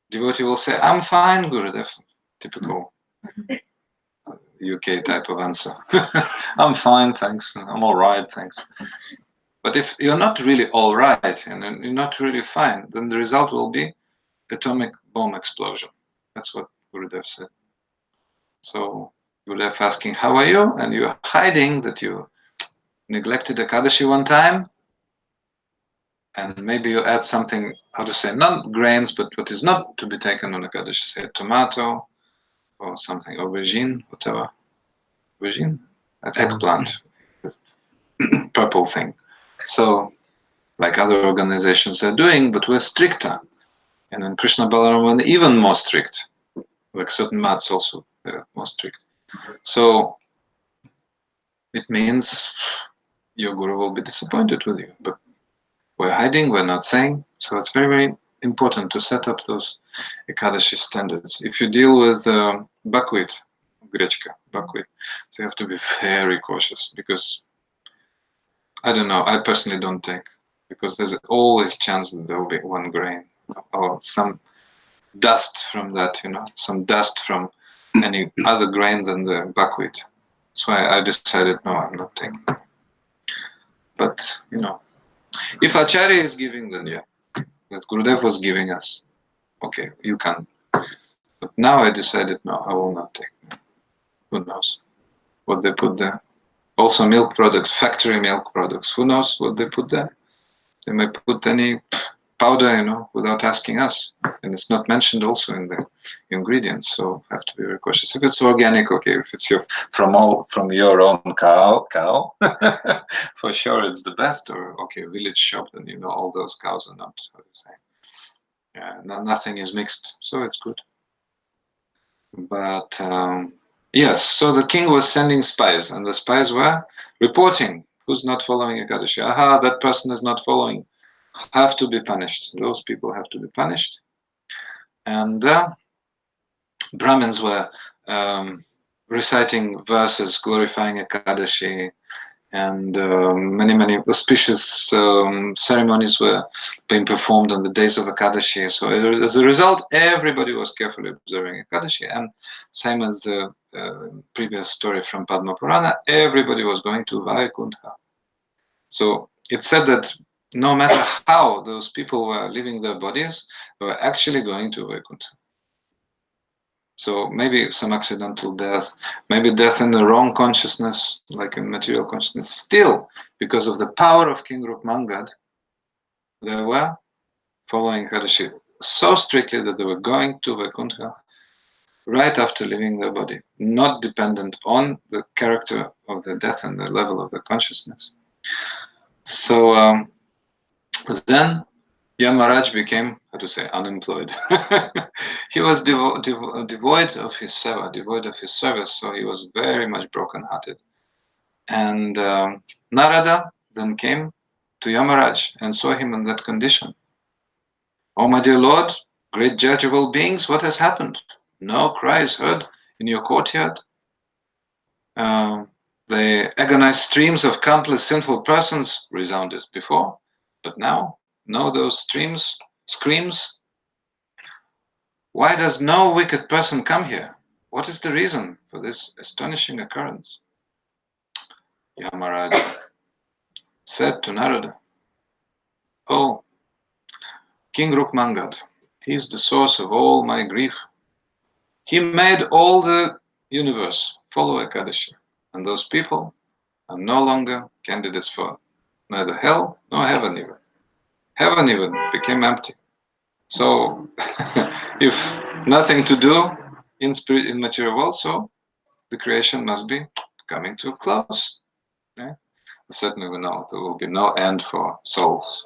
devotee will say, I'm fine, Gurudev. Typical UK type of answer. I'm fine, thanks. I'm all right, thanks. But if you're not really all right and you're not really fine, then the result will be atomic bomb explosion. That's what Gurudev said. So Gurudev asking, how are you? And you're hiding that you neglected Ekadashi one time, and maybe you add something, how to say, not grains, but what is not to be taken on Ekadashi, say tomato or something, aubergine, whatever. Aubergine? Eggplant, purple thing. So, like other organizations are doing, but we're stricter. And in Krishna Balaram, we're even more strict. Like certain mats also, they're more strict. So, it means your guru will be disappointed with you. But we're hiding, we're not saying. So it's very, very important to set up those Ekadashi standards. If you deal with buckwheat, buckwheat, so you have to be very cautious, because I don't know, I personally don't take, because there's always chance that there will be one grain or some dust from that, some dust from any other grain than the buckwheat. That's why I decided, no, I'm not taking. But, if Acharya is giving, then yeah, that Gurudev was giving us, okay, you can. But now I decided, no, I will not take. Who knows what they put there? Also milk products, factory milk products. Who knows what they put there? They may put any powder, without asking us. And it's not mentioned also in the ingredients, so have to be very cautious. If it's organic, okay. If it's from your own cow, for sure it's the best. Or okay, village shop, then all those cows are not, how to say, nothing is mixed, so it's good. But yes, so the king was sending spies, and the spies were reporting who's not following Ekadashi. Aha, that person is not following. Have to be punished. Those people have to be punished. And Brahmins were reciting verses glorifying Ekadashi, and many auspicious ceremonies were being performed on the days of Ekadashi. So as a result, everybody was carefully observing Ekadashi, and same as the previous story from Padma Purana, everybody was going to Vaikuntha. So it said that no matter how those people were leaving their bodies, they were actually going to Vaikuntha. So maybe some accidental death, maybe death in the wrong consciousness, like in material consciousness. Still, because of the power of King Rukmangad, they were following Ekadasi so strictly that they were going to Vaikuntha right after leaving their body, not dependent on the character of the death and the level of the consciousness. So then Yamaraj became, how to say, unemployed. He was devoid of his seva, devoid of his service, so he was very much broken-hearted. And Narada then came to Yamaraj and saw him in that condition. "Oh, my dear Lord, great judge of all beings, what has happened? No cry is heard in your courtyard. The agonized streams of countless sinful persons resounded before, but now no those screams. Why does no wicked person come here? What is the reason for this astonishing occurrence?" Yamaraj said to Narada, "Oh, King Rukmangad, he is the source of all my grief. He made all the universe follow Ekadasi, and those people are no longer candidates for neither hell nor heaven even. Heaven even became empty. So, if nothing to do in material world, so the creation must be coming to a close. Yeah? Certainly we know there will be no end for souls.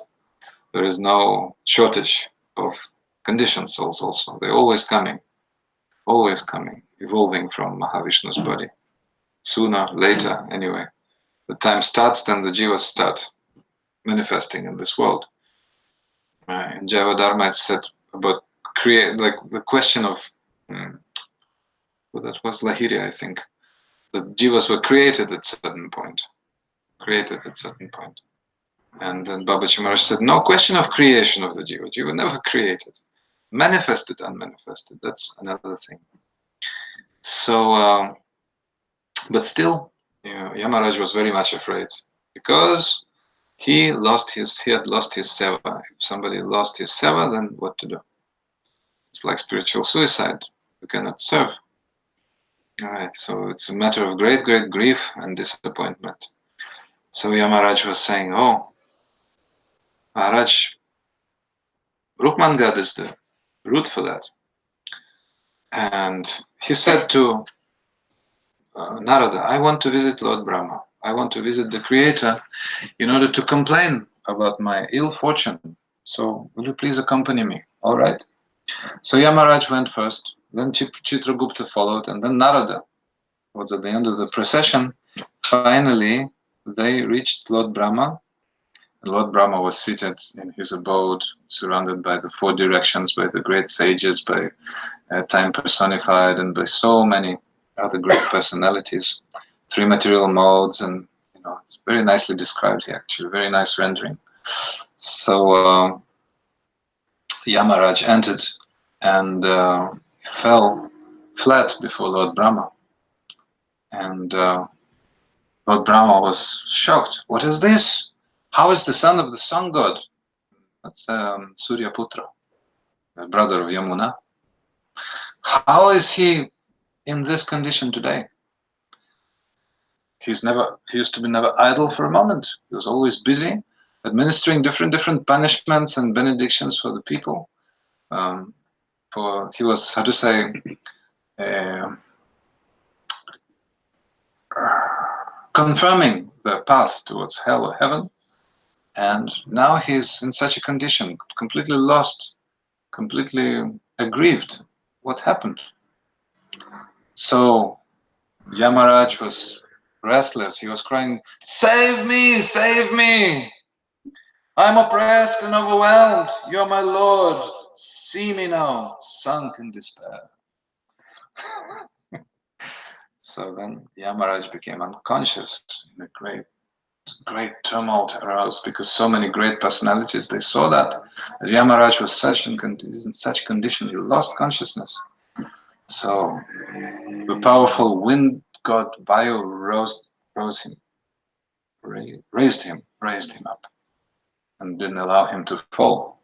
There is no shortage of conditioned souls also. They're always coming, evolving from Mahavishnu's body. Sooner, later, anyway. The time starts, then the jivas start manifesting in this world. In Jaiva Dharma it's said about like the question of, well, that was Lahiri, I think. The jivas were created at certain point. And then Babaji Maharaj said, no question of creation of the jiva. Jiva never created. Manifested, unmanifested. That's another thing. So, but still, Yamaraj was very much afraid because he had lost his seva. If somebody lost his seva, then what to do? It's like spiritual suicide. You cannot serve. All right, so it's a matter of great, great grief and disappointment. So Yamaraj was saying, "Oh, Maharaj, Rukmangad is the root for that." And he said to Narada, "I want to visit Lord Brahma. I want to visit the Creator in order to complain about my ill fortune. So will you please accompany me?" All right. So Yamaraj went first, then Chitragupta followed, and then Narada was at the end of the procession. Finally, they reached Lord Brahma. Lord Brahma was seated in his abode, surrounded by the four directions, by the great sages, by time personified, and by so many other great personalities, three material modes, and it's very nicely described here, actually, very nice rendering. So Yamaraj entered and fell flat before Lord Brahma. And Lord Brahma was shocked. "What is this? How is the son of the sun god?" That's Surya Putra, the brother of Yamuna. "How is he in this condition today? He used to be never idle for a moment. He was always busy administering different punishments and benedictions for the people. For he was, how to say, confirming the path towards hell or heaven. And now he's in such a condition, completely lost, completely aggrieved. What happened?" So Yamaraj was restless. He was crying, "Save me, save me! I'm oppressed and overwhelmed. You're my Lord. See me now, sunk in despair." So then Yamaraj became unconscious in a great tumult arose, because so many great personalities, they saw that Yamaraj was in such condition, he lost consciousness. So The powerful wind god Vayu raised him up, and didn't allow him to fall.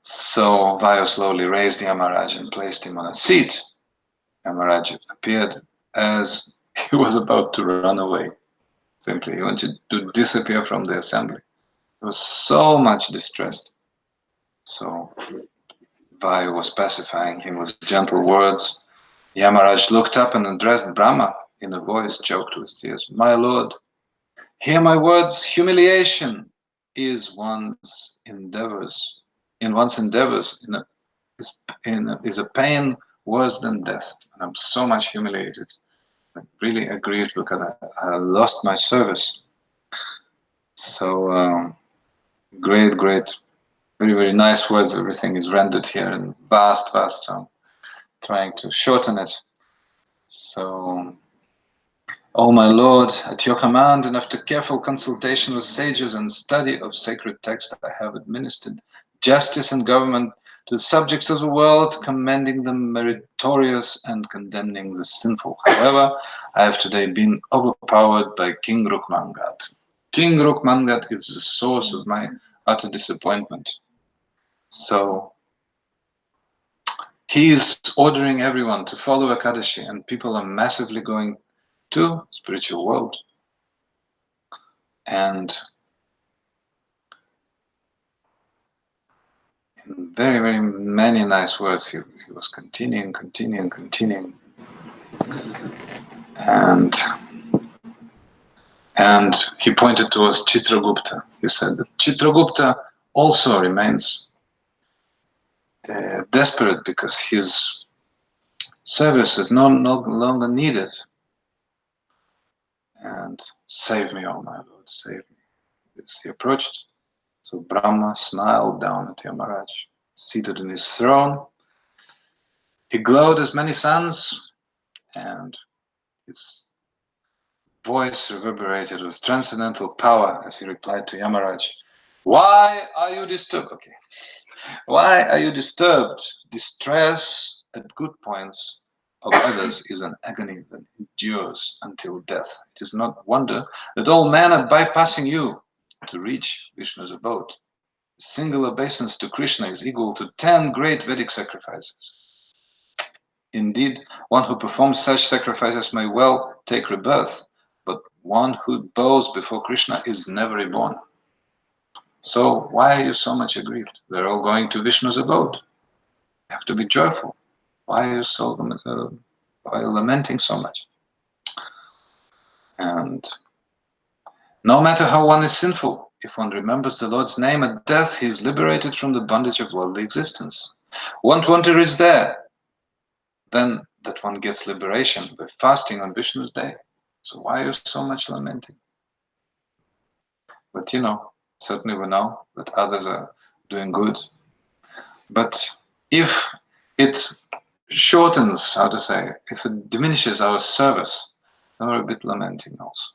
So Vayu slowly raised Yamaraj and placed him on a seat. Yamaraj appeared as he was about to run away. Simply, he wanted to disappear from the assembly. He was so much distressed. So Vayu was pacifying him with gentle words. Yamaraj looked up and addressed Brahma in a voice choked with tears. My lord, hear my words. Humiliation is one's endeavors. Is a pain worse than death. And I'm so much humiliated. I really agreed because I lost my service. So great, very, very nice words. Everything is rendered here in vast. So I'm trying to shorten it. So, O my Lord, at your command and after careful consultation with sages and study of sacred text, I have administered justice and government to the subjects of the world, commending them meritorious and condemning the sinful. However, I have today been overpowered by King Rukmangat. King Rukmangat is the source of my utter disappointment. So he is ordering everyone to follow Ekadashi, and people are massively going to spiritual world. And in very, very many nice words, he was continuing. And he pointed towards Chitragupta. He said that Chitragupta also remains desperate because his service is no longer needed. And save me, oh my Lord, save me. As he approached, so Brahma smiled down at Yamaraj, seated in his throne. He glowed as many suns, and his voice reverberated with transcendental power as he replied to Yamaraj, why are you disturbed? Okay. Why are you disturbed? Distress at good points of others is an agony that endures until death. It is not wonder that all men are bypassing you to reach Vishnu's abode. A single obeisance to Krishna is equal to 10 great Vedic sacrifices. Indeed, one who performs such sacrifices may well take rebirth, but one who bows before Krishna is never reborn. So why are you so much aggrieved? They're all going to Vishnu's abode. You have to be joyful. Why are you why are you lamenting so much? And no matter how one is sinful, if one remembers the Lord's name at death, he is liberated from the bondage of worldly existence. Once one is there, then that one gets liberation by fasting on Vishnu's day. So why are you so much lamenting? But certainly we know that others are doing good. But if it shortens, how to say, if it diminishes our service, then we're a bit lamenting also.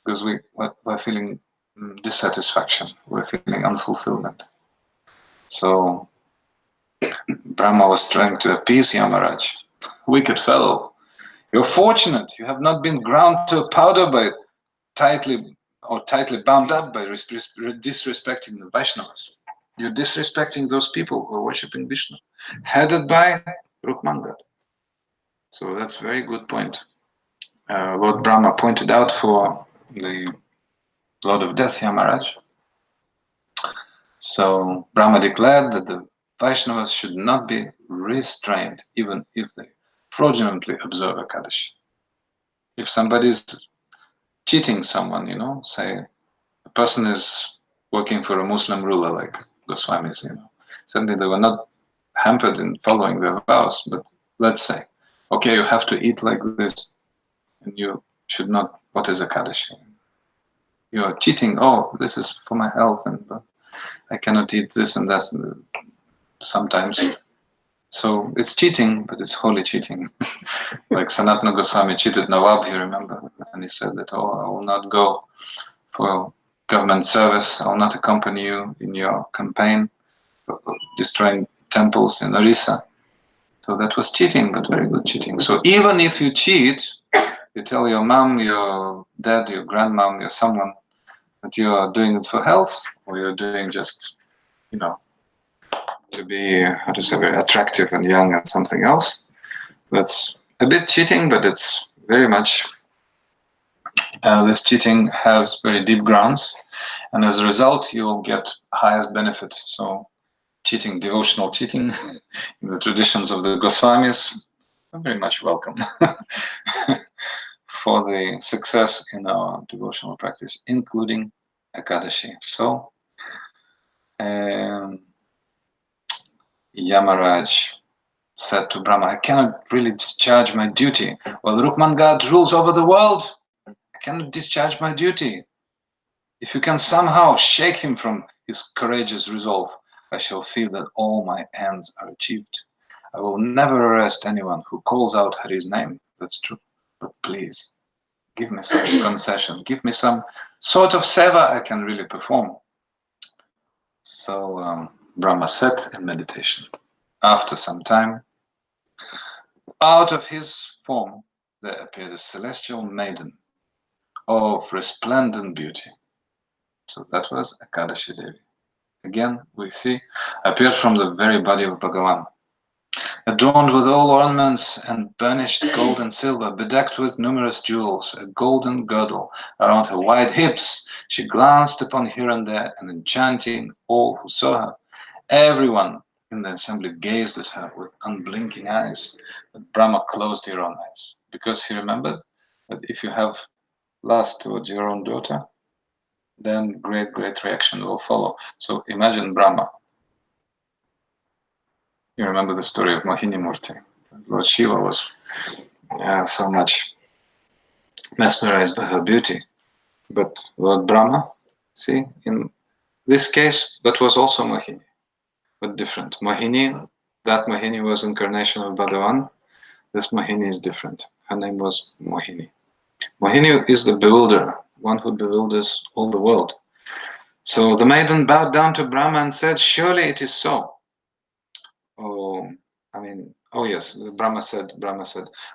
Because we're feeling dissatisfaction, we're feeling unfulfillment. So Brahma was trying to appease Yamaraj. Wicked fellow, you're fortunate, you have not been ground to a powder by tightly bound up by disrespecting the Vaishnavas. You're disrespecting those people who are worshipping Vishnu, headed by Rukmangat. So that's a very good point. Lord Brahma pointed out for the Lord of Death, Yamaraj. So Brahma declared that the Vaishnavas should not be restrained, even if they fraudulently observe Ekadashi. If somebody is cheating someone, say a person is working for a Muslim ruler like Goswamis, suddenly they were not hampered in following their vows, but let's say, okay, you have to eat like this, and you should not. What is Ekadashi? You are cheating. Oh, this is for my health, and I cannot eat this and that sometimes. So it's cheating, but it's holy cheating. Like Sanatana Goswami cheated Nawab, you remember? And he said that, oh, I will not go for government service. I will not accompany you in your campaign of destroying temples in Orissa. So that was cheating, but very good cheating. So even if you cheat, you tell your mom, your dad, your grandmom, your someone that you are doing it for health, or you're doing just, you know, to be, how to say, very attractive and young and something else. That's a bit cheating, but it's very much, this cheating has very deep grounds, and as a result, you will get highest benefit. So cheating, devotional cheating, in the traditions of the Goswamis, are very much welcome for the success in our devotional practice, including Ekadashi. So, Yamaraj said to Brahma, I cannot really discharge my duty. Well, Rukman God rules over the world. I cannot discharge my duty. If you can somehow shake him from his courageous resolve, I shall feel that all my ends are achieved. I will never arrest anyone who calls out Hari's name. That's true. But please, give me some concession. Give me some sort of seva I can really perform. So Brahma sat in meditation. After some time, out of his form there appeared a celestial maiden of resplendent beauty. So that was Ekadasi-tithi. Again, we see, appeared from the very body of Bhagavan. Adorned with all ornaments and burnished gold and silver, bedecked with numerous jewels, a golden girdle around her wide hips, she glanced upon here and there, and enchanting all who saw her. Everyone in the assembly gazed at her with unblinking eyes, but Brahma closed her own eyes, because he remembered that if you have lust towards your own daughter, then great reaction will follow. So imagine Brahma. You remember the story of Mohini Murti. Lord Shiva was so much mesmerized by her beauty. But Lord Brahma, see, in this case, that was also Mohini, but different. Mohini, that Mohini was incarnation of Bhagavan. This Mohini is different. Her name was Mohini. Mohini is the bewilderer, one who bewilders all the world. So the maiden bowed down to Brahma and said, surely it is so. Oh yes, Brahma said,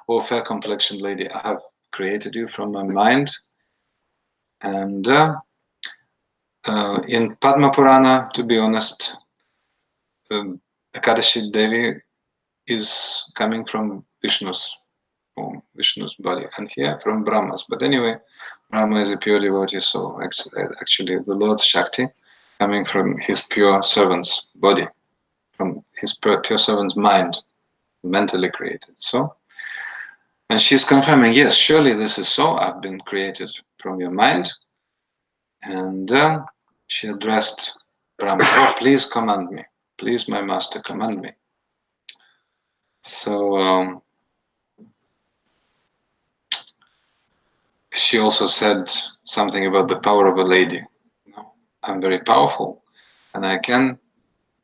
oh fair complexioned lady, I have created you from my mind. And in Padma Purana, to be honest, Ekadashi Devi is coming from Vishnu's form, Vishnu's body, and here from Brahma's. But anyway, Brahma is a pure devotee, so actually the Lord Shakti coming from his pure servant's body, from his pure servant's mind, mentally created. So, and she's confirming, yes, surely this is so. I've been created from your mind. And she addressed Brahma, oh, please command me. Please, my master, command me. So she also said something about the power of a lady. I'm very powerful, and I can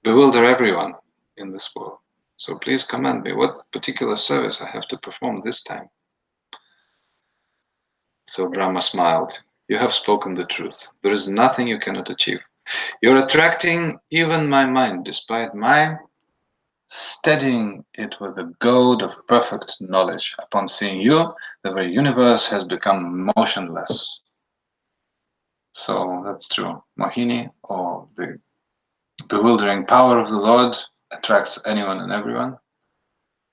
bewilder everyone in this world. So please command me what particular service I have to perform this time. So Brahma smiled. You have spoken the truth. There is nothing you cannot achieve. You're attracting even my mind, despite my steadying it with the goad of perfect knowledge. Upon seeing you, the very universe has become motionless. So that's true. Mohini, or the bewildering power of the Lord, attracts anyone and everyone.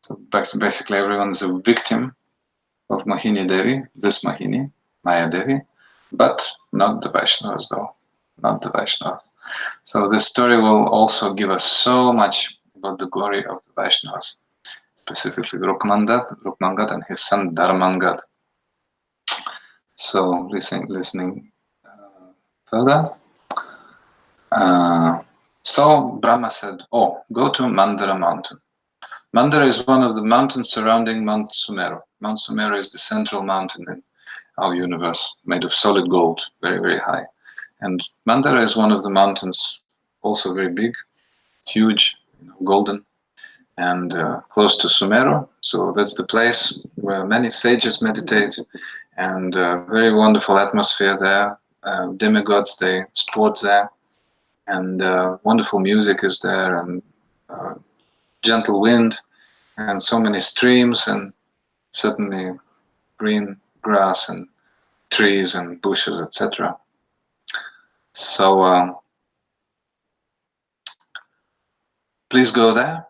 So basically everyone is a victim of Mohini Devi, this Mohini, Maya Devi, but not the Vaishnavas though, not the Vaishnavas. So this story will also give us so much about the glory of the Vaishnavas, specifically Rukmangad and his son Dharmangad. So listening further. So Brahma said, oh, go to Mandara mountain. Mandara is one of the mountains surrounding Mount Sumeru. Mount Sumeru is the central mountain in our universe, made of solid gold, very, very high. And Mandara is one of the mountains, also very big, huge, golden, and close to Sumeru. So that's the place where many sages meditate, and very wonderful atmosphere there. Demigods, they sport there, and wonderful music is there, and gentle wind. and so many streams, and certainly green grass and trees and bushes, etc. So please go there,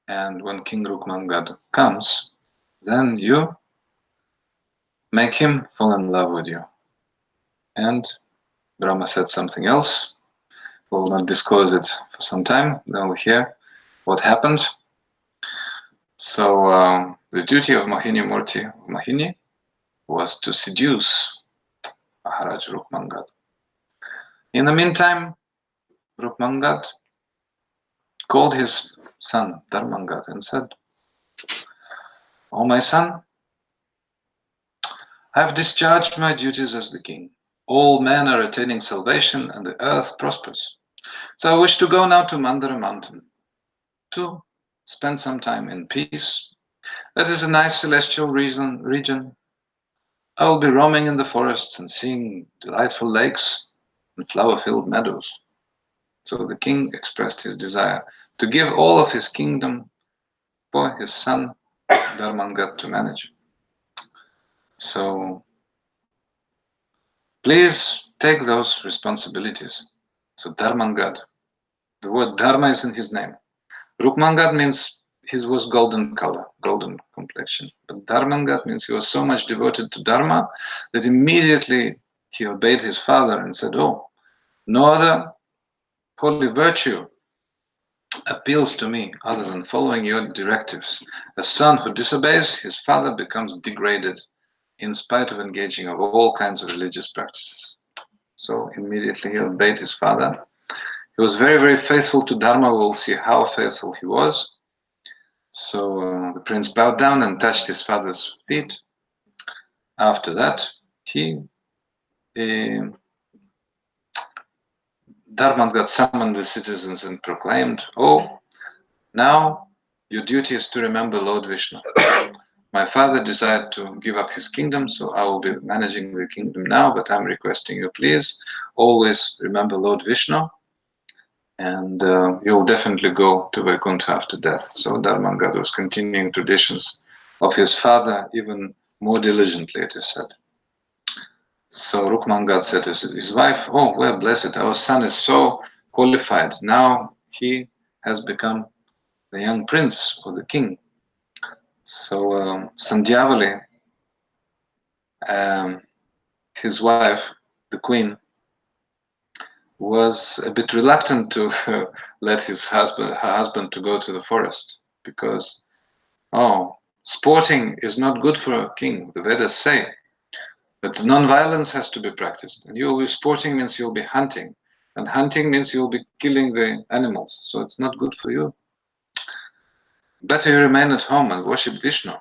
and when King Rukmangad comes, then you make him fall in love with you. And Brahma said something else. We will not disclose it for some time, then we'll hear what happened. So the duty of Mohini Murti, Mohini, was to seduce Maharaj Rukmangad. In the meantime, Rukmangad called his son Dharmangad and said, "Oh my son, I have discharged my duties as the king. All men are attaining salvation and the earth prospers. So I wish to go now to Mandara mountain to spend some time in peace. That is a nice celestial region. I will be roaming in the forests and seeing delightful lakes and flower-filled meadows." So the king expressed his desire to give all of his kingdom for his son Dharmangad to manage. So please take those responsibilities. So Dharmangad, the word Dharma is in his name. Rukmangad means he was golden color, golden complexion. But Dharmangad means he was so much devoted to Dharma that immediately he obeyed his father and said, "Oh, no other holy virtue appeals to me other than following your directives. A son who disobeys his father becomes degraded in spite of engaging of all kinds of religious practices." So immediately he obeyed his father. He was very, very faithful to Dharma. We'll see how faithful he was. So the prince bowed down and touched his father's feet. After that, Dharmangad summoned the citizens and proclaimed, "Oh, now your duty is to remember Lord Vishnu. My father desired to give up his kingdom, so I will be managing the kingdom now, but I'm requesting you, please, always remember Lord Vishnu, and you'll definitely go to Vaikuntha after death." So Dharmangad was continuing traditions of his father even more diligently, it is said. So Rukmangad said to his wife, "Oh, we're blessed. Our son is so qualified. Now he has become the young prince or the king." So Sandhyavali, his wife, the queen, was a bit reluctant to let her husband to go to the forest because, sporting is not good for a king. The Vedas say that non-violence has to be practiced, and you'll be sporting means you'll be hunting, and hunting means you'll be killing the animals. So it's not good for you. Better you remain at home and worship Vishnu.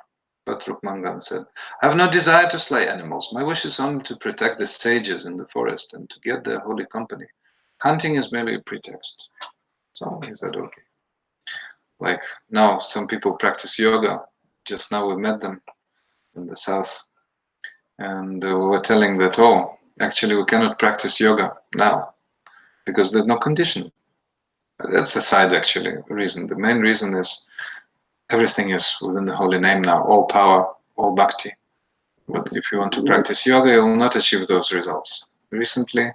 But Rukmangad said, "I have no desire to slay animals. My wish is only to protect the sages in the forest and to get their holy company. Hunting is merely a pretext." So he said, "Okay." Like now, some people practice yoga. Just now we met them in the south, and we were telling that, actually we cannot practice yoga now because there's no condition. That's a side actually reason. The main reason is everything is within the holy name now, all power, all bhakti. But if you want to practice yoga, you will not achieve those results. Recently,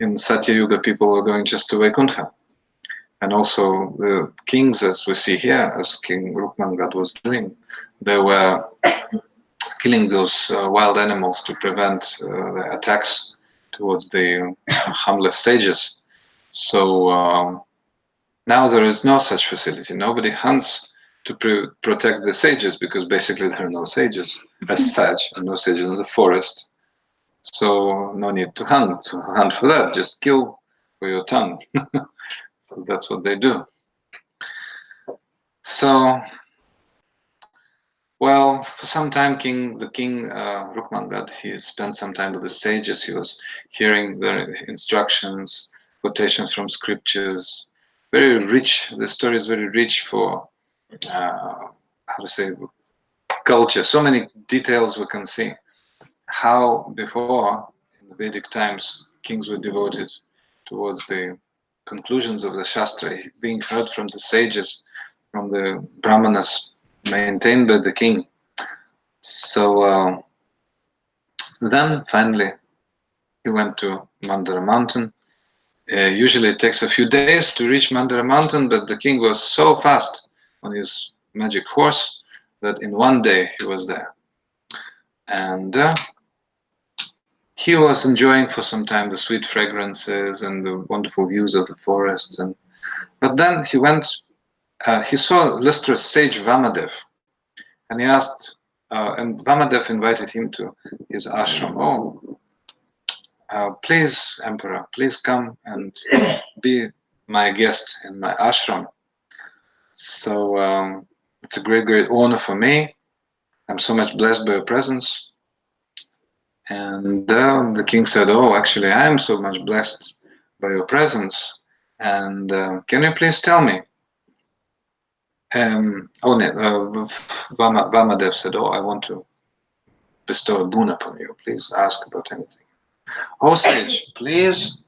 in Satya Yuga, people were going just to Vaikuntha. And also the kings, as we see here, as King Rukmangad was doing, they were killing those wild animals to prevent the attacks towards the harmless sages. So now there is no such facility. Nobody hunts to protect the sages because basically there are no sages as such, and no sages in the forest. So no need to hunt for that. Just kill for your tongue. So that's what they do. So, well, for some time, the king Rukmangad, he spent some time with the sages. He was hearing their instructions, quotations from scriptures. Very rich. The story is very rich for how to say culture. So many details we can see. How before in the Vedic times kings were devoted towards the conclusions of the Shastra, being heard from the sages, from the Brahmanas, maintained by the king. So then finally he went to Mandara mountain. Usually it takes a few days to reach Mandara mountain, but the king was so fast on his magic horse that in one day he was there. And he was enjoying for some time the sweet fragrances and the wonderful views of the forests. But then he went, he saw illustrious sage Vamadev, and he asked, and Vamadev invited him to his ashram. Please, Emperor, please come and be my guest in my ashram. So it's a great, great honor for me. I'm so much blessed by your presence. And the king said, oh, actually, I am so much blessed by your presence. And can you please tell me? Vamadev said, oh, I want to bestow a boon upon you. Please ask about anything. Oh, sage, please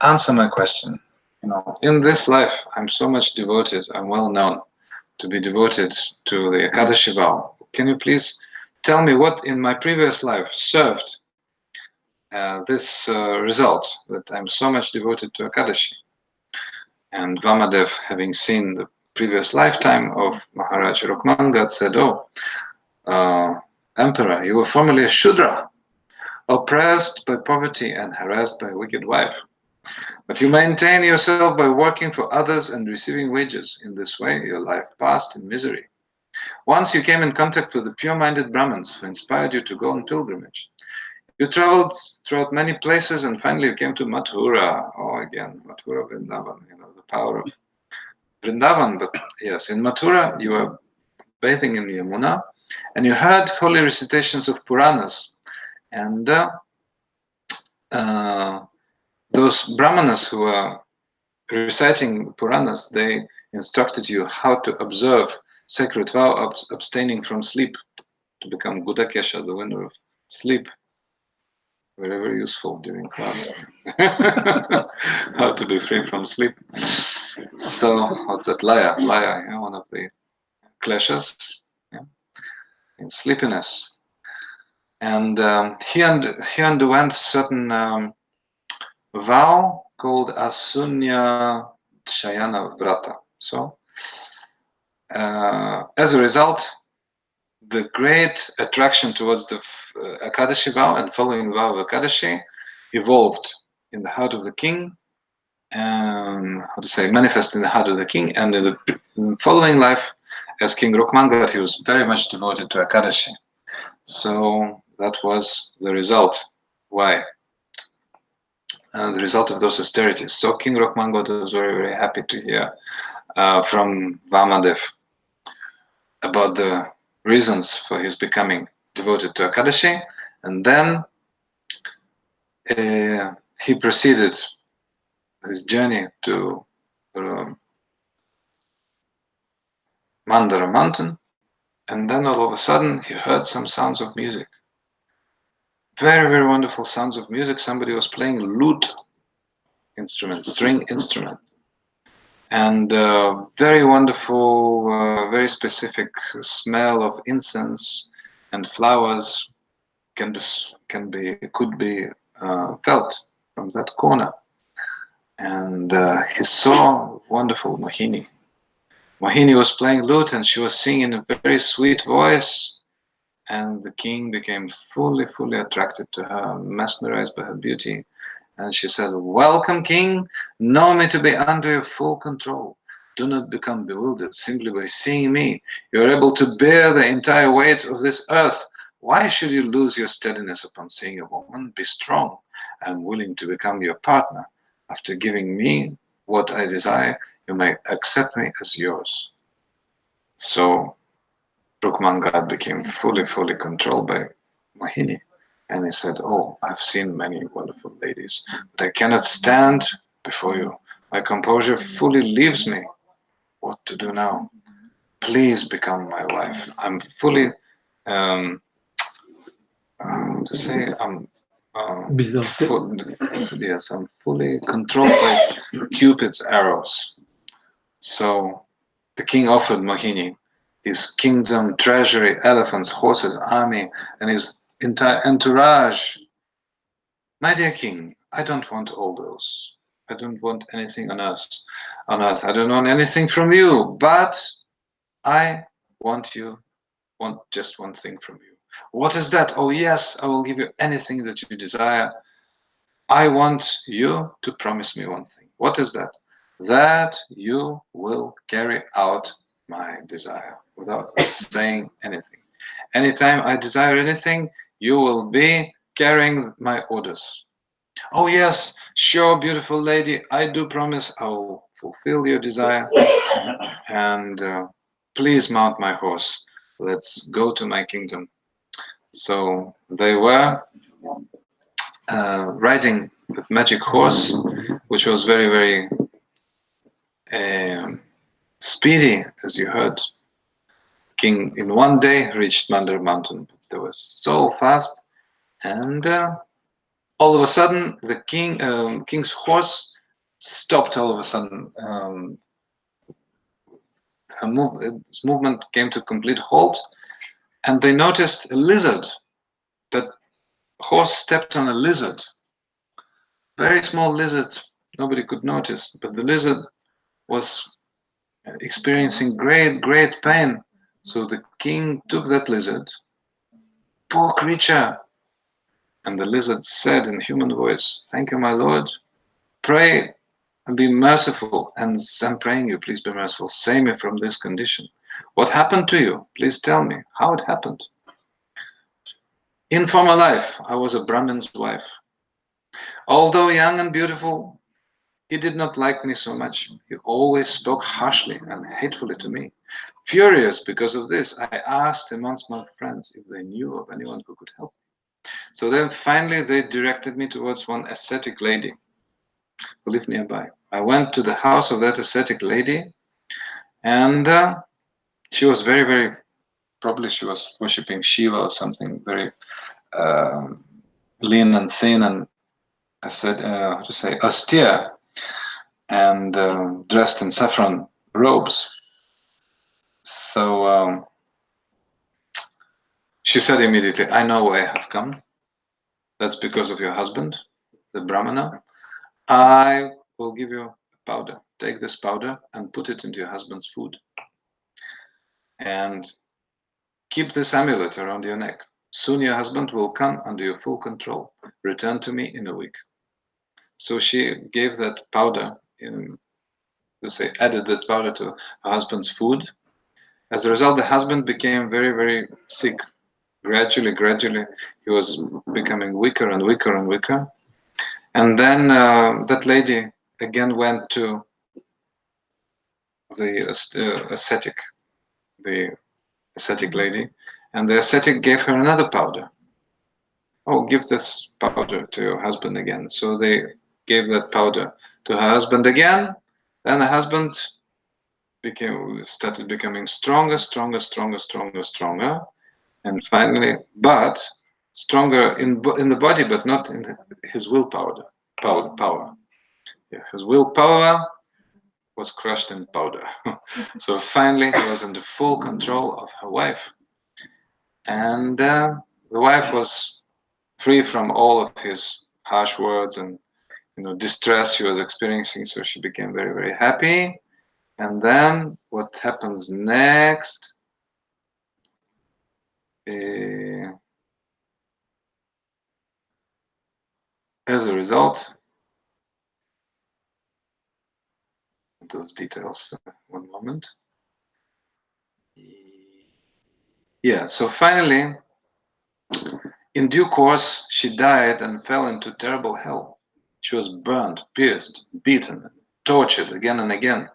answer my question. You know, in this life, I'm so much devoted. I'm well known to be devoted to the Ekadashi vow. Can you please tell me what in my previous life served this result, that I'm so much devoted to Ekadashi? And Vamadev, having seen the previous lifetime of Maharaj Rukmangad, said, oh, Emperor, you were formerly a Shudra, oppressed by poverty and harassed by a wicked wife. But you maintain yourself by working for others and receiving wages. In this way, your life passed in misery. Once you came in contact with the pure-minded Brahmins who inspired you to go on pilgrimage. You traveled throughout many places and finally you came to Mathura. Oh, again, Mathura, Vrindavan, you know, the power of Vrindavan. But yes, in Mathura, you were bathing in Yamuna and you heard holy recitations of Puranas. And those Brahmanas who were reciting Puranas, they instructed you how to observe sacred vow, abstaining from sleep, to become Gudakesha, the winner of sleep. Very, very useful during class. How to be free from sleep. So, what's that? Laya, yeah, one of the clashes, yeah, in sleepiness. And he underwent certain vow called Asunya Shayana Vrata. So, as a result, the great attraction towards the Ekadashi vow and following the vow of Ekadashi evolved in the heart of the king, manifest in the heart of the king, and in the following life, as King Rukmangat, he was very much devoted to Ekadashi. So that was the result. Why? The result of those austerities. So King Rukmangat was very, very happy to hear from Vamadev about the reasons for his becoming devoted to Ekadashi, and then he proceeded his journey to Mandara mountain, and then all of a sudden he heard some sounds of music. Very, very wonderful sounds of music. Somebody was playing lute instrument, string instrument, and very wonderful, very specific smell of incense and flowers could be felt from that corner. And he saw wonderful Mohini. Mohini was playing lute and she was singing in a very sweet voice, and the king became fully attracted to her, mesmerized by her beauty. And she said, welcome, king, know me to be under your full control. Do not become bewildered simply by seeing me. You are able to bear the entire weight of this earth. Why should you lose your steadiness upon seeing a woman? Be strong. I am willing to become your partner. After giving me what I desire, you may accept me as yours. So Rukmangad became fully controlled by Mohini. And he said, oh, I've seen many wonderful ladies, but I cannot stand before you. My composure fully leaves me. What to do now? Please become my wife. I'm fully, yes, I'm fully controlled by Cupid's arrows. So the king offered Mohini his kingdom, treasury, elephants, horses, army, and his entire entourage. My dear king, I don't want all those. I don't want anything on earth. I don't want anything from you, but I want just one thing from you. What is that? Oh yes, I will give you anything that you desire. I want you to promise me one thing. What is that? That you will carry out my desire without saying anything. Anytime I desire anything, you will be carrying my orders. Oh yes, sure, beautiful lady, I do promise I will fulfill your desire. And please mount my horse. Let's go to my kingdom. So they were riding the magic horse, which was very, very speedy, as you heard. King in one day reached Mandar Mountain. They were so fast, and all of a sudden the king's horse stopped. All of a sudden, its movement came to a complete halt, and they noticed a lizard. That horse stepped on a lizard, very small lizard. Nobody could notice, but the lizard was experiencing great pain. So the king took that lizard, poor creature, and the lizard said in human voice, "Thank you, my lord. Pray and be merciful, and I'm praying you, please be merciful. Save me from this condition. What happened to you? Please tell me how it happened." In former life, I was a Brahmin's wife. Although young and beautiful, he did not like me so much. He always spoke harshly and hatefully to me. Furious because of this, I asked amongst my friends if they knew of anyone who could help me. So then finally they directed me towards one ascetic lady who lived nearby. I went to the house of that ascetic lady, and she was very, probably she was worshipping Shiva or something, very lean and thin and austere, and dressed in saffron robes. So she said immediately, "I know why I have come. That's because of your husband, the Brahmana. I will give you a powder. Take this powder and put it into your husband's food. And keep this amulet around your neck. Soon your husband will come under your full control. Return to me in a week." So she gave that powder, added that powder to her husband's food. As a result, the husband became very sick. Gradually, he was becoming weaker and weaker. And then that lady again went to the ascetic lady, and the ascetic gave her another powder. "Oh, give this powder to your husband again." So they gave that powder to her husband again. Then the husband started becoming stronger, and finally, but stronger in the body, but not in his willpower. His willpower was crushed in powder. So finally, he was under full control of her wife, and the wife was free from all of his harsh words and distress she was experiencing. So she became very happy. And then what happens next? As a result, those details, one moment. Yeah, so finally, in due course, she died and fell into terrible hell. She was burned, pierced, beaten, tortured again and again.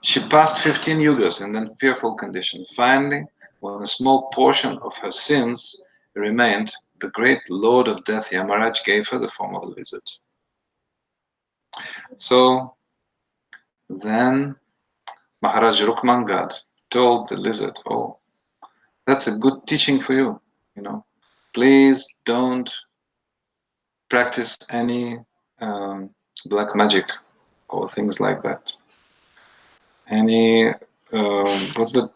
She passed 15 yugas in that fearful condition. Finally, when a small portion of her sins remained, the great Lord of Death, Yamaraj, gave her the form of a lizard. So then Maharaj Rukmangad told the lizard, "Oh, that's a good teaching for you. Please don't practice any black magic or things like that. Any what's that?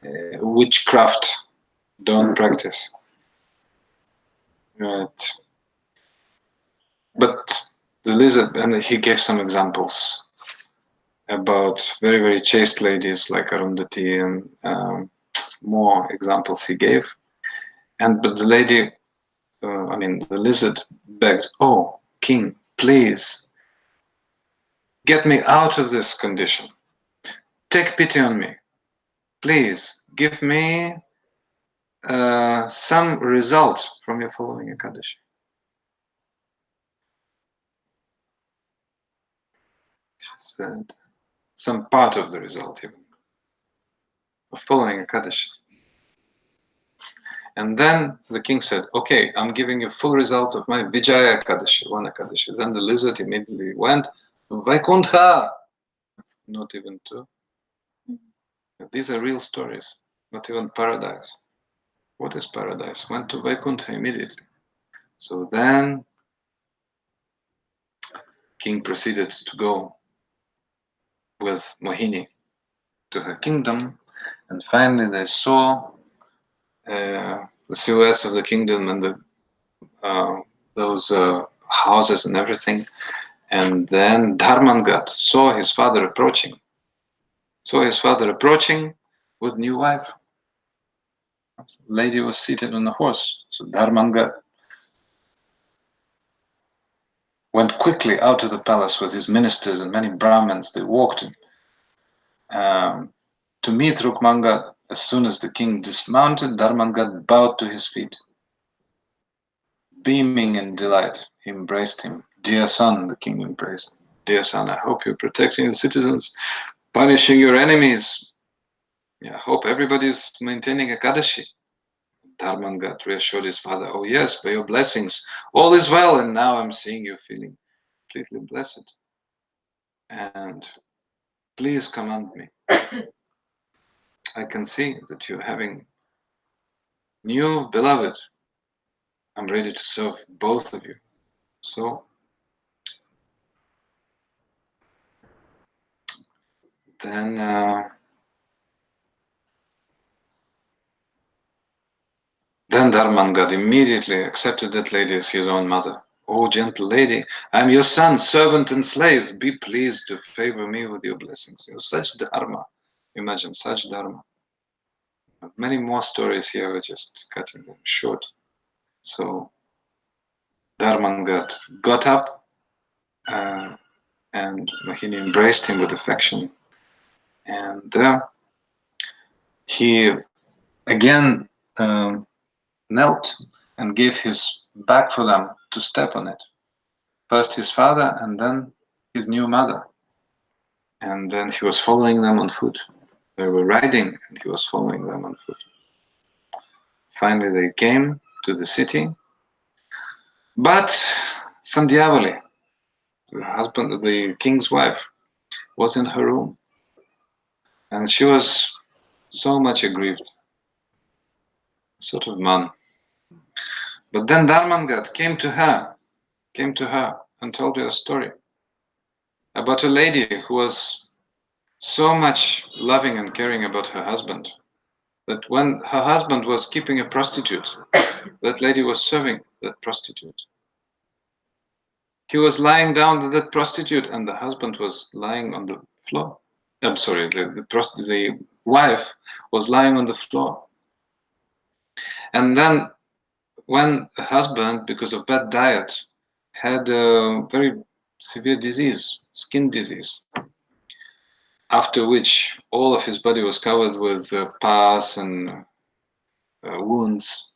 witchcraft don't practice. Right. But the lizard, and he gave some examples about very, very chaste ladies like Arundhati, and more examples he gave. But the lady, the lizard begged, "Oh, king, please get me out of this condition. Take pity on me. Please give me some result from your following Ekadashi." She said, some part of the result even of following Ekadashi. And then the king said, "Okay, I'm giving you full result of my Vijaya Ekadashi, one Ekadashi." Then the lizard immediately went to Vaikuntha, not even to. These are real stories, not even paradise. What is paradise? Went to Vaikuntha immediately. So then king proceeded to go with Mohini to her kingdom, and finally they saw the silhouettes of the kingdom and those houses and everything. And then Dharmangat saw his father approaching. With new wife. The lady was seated on a horse. So Dharmangat went quickly out of the palace with his ministers and many Brahmins. They walked to meet Rukmanga. As soon as the king dismounted, Dharmangat bowed to his feet. Beaming in delight, he embraced him. "Dear son," the king embraced. "Dear son, I hope you're protecting the citizens, punishing your enemies. I hope everybody's maintaining Ekadashi." Dharmangat reassured his father, "Oh yes, by your blessings, all is well, and now I'm seeing you feeling completely blessed. And please command me. I can see that you're having new beloved. I'm ready to serve both of you. So then Dharmangat immediately accepted that lady as his own mother. "Oh, gentle lady, I'm your son, servant and slave. Be pleased to favor me with your blessings." Such dharma. Imagine such dharma. Many more stories here, we're just cutting them short. So Dharmangat got up and Mohini embraced him with affection. And he again knelt and gave his back for them to step on it. First his father and then his new mother. And then he was following them on foot. They were riding and he was following them on foot. Finally they came to the city. But Sandhyavali, the king's wife, was in her room. And she was so much aggrieved. Sort of man. But then Dharmangat came to her and told her a story about a lady who was so much loving and caring about her husband that when her husband was keeping a prostitute, that lady was serving that prostitute. He was lying down with that prostitute and the husband was lying on the floor. I'm sorry, the wife was lying on the floor. And then when the husband, because of bad diet, had a very severe disease, skin disease, after which all of his body was covered with pus and wounds.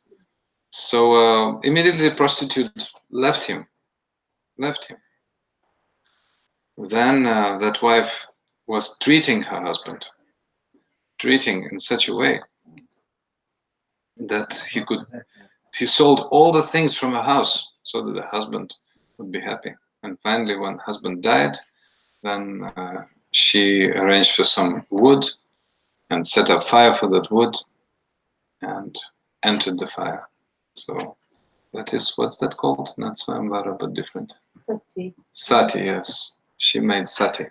So immediately the prostitute left him. Then that wife was treating her husband, treating in such a way that he sold all the things from her house so that the husband would be happy. And finally, when husband died, then she arranged for some wood and set up fire for that wood and entered the fire. So that is, what's that called? Not Swayamvara, but different.
Sati.
Sati, yes. She made sati.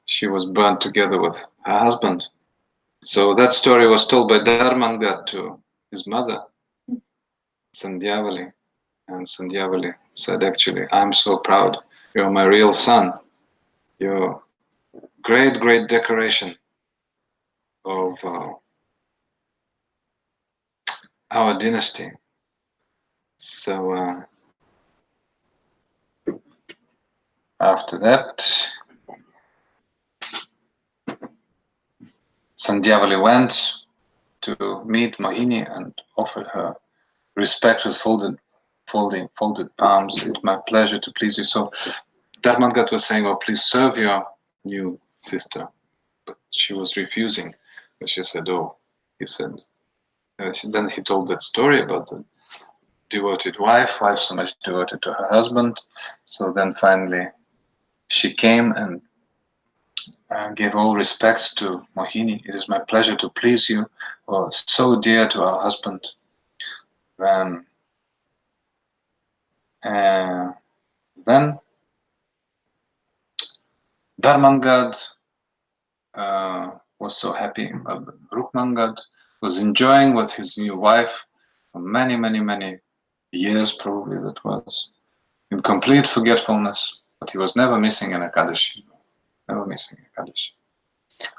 She was burnt together with her husband. So that story was told by Dharmanga to his mother, Sandhyavali. And Sandhyavali said, actually, I'm so proud. You're my real son. You're great, great decoration of our dynasty. So after that, Sandhyavali went to meet Mohini and offered her respect with folded palms. It's my pleasure to please you. So Dharmangat was saying, oh, please serve your new sister. But she was refusing. But she said, oh, he said, then he told that story about the devoted wife so much devoted to her husband. So then finally she came and gave all respects to Mohini. It is my pleasure to please you. Oh, so dear to our husband. Then Dharmangad was so happy. Rukmangad was enjoying with his new wife for many, many, many years, probably that was, in complete forgetfulness. But he was never missing an Ekadashi. Never missing Ekadashi.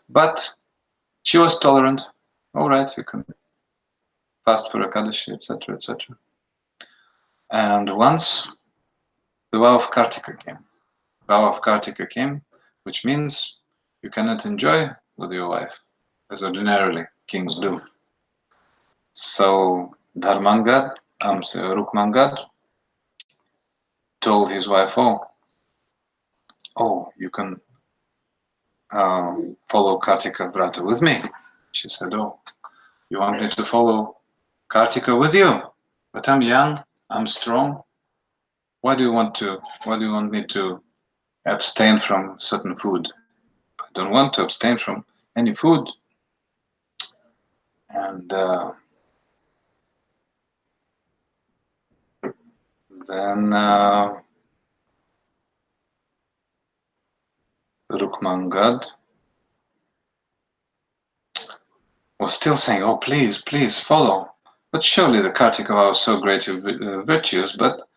But she was tolerant. All right, you can fast for Ekadashi, etc., etc. And once the vow of Kartika came. Vow of Kartika came, which means you cannot enjoy with your wife, as ordinarily kings do. So Rukmangad told his wife, oh, you can follow Kartika Vrata with me. She said, oh, you want me to follow Kartika with you? But I'm young, I'm strong. Why do you want me to abstain from certain food? I don't want to abstain from any food. And then Rukmangad was still saying, oh, please, please follow. But surely the Kartika vow is so great virtues, but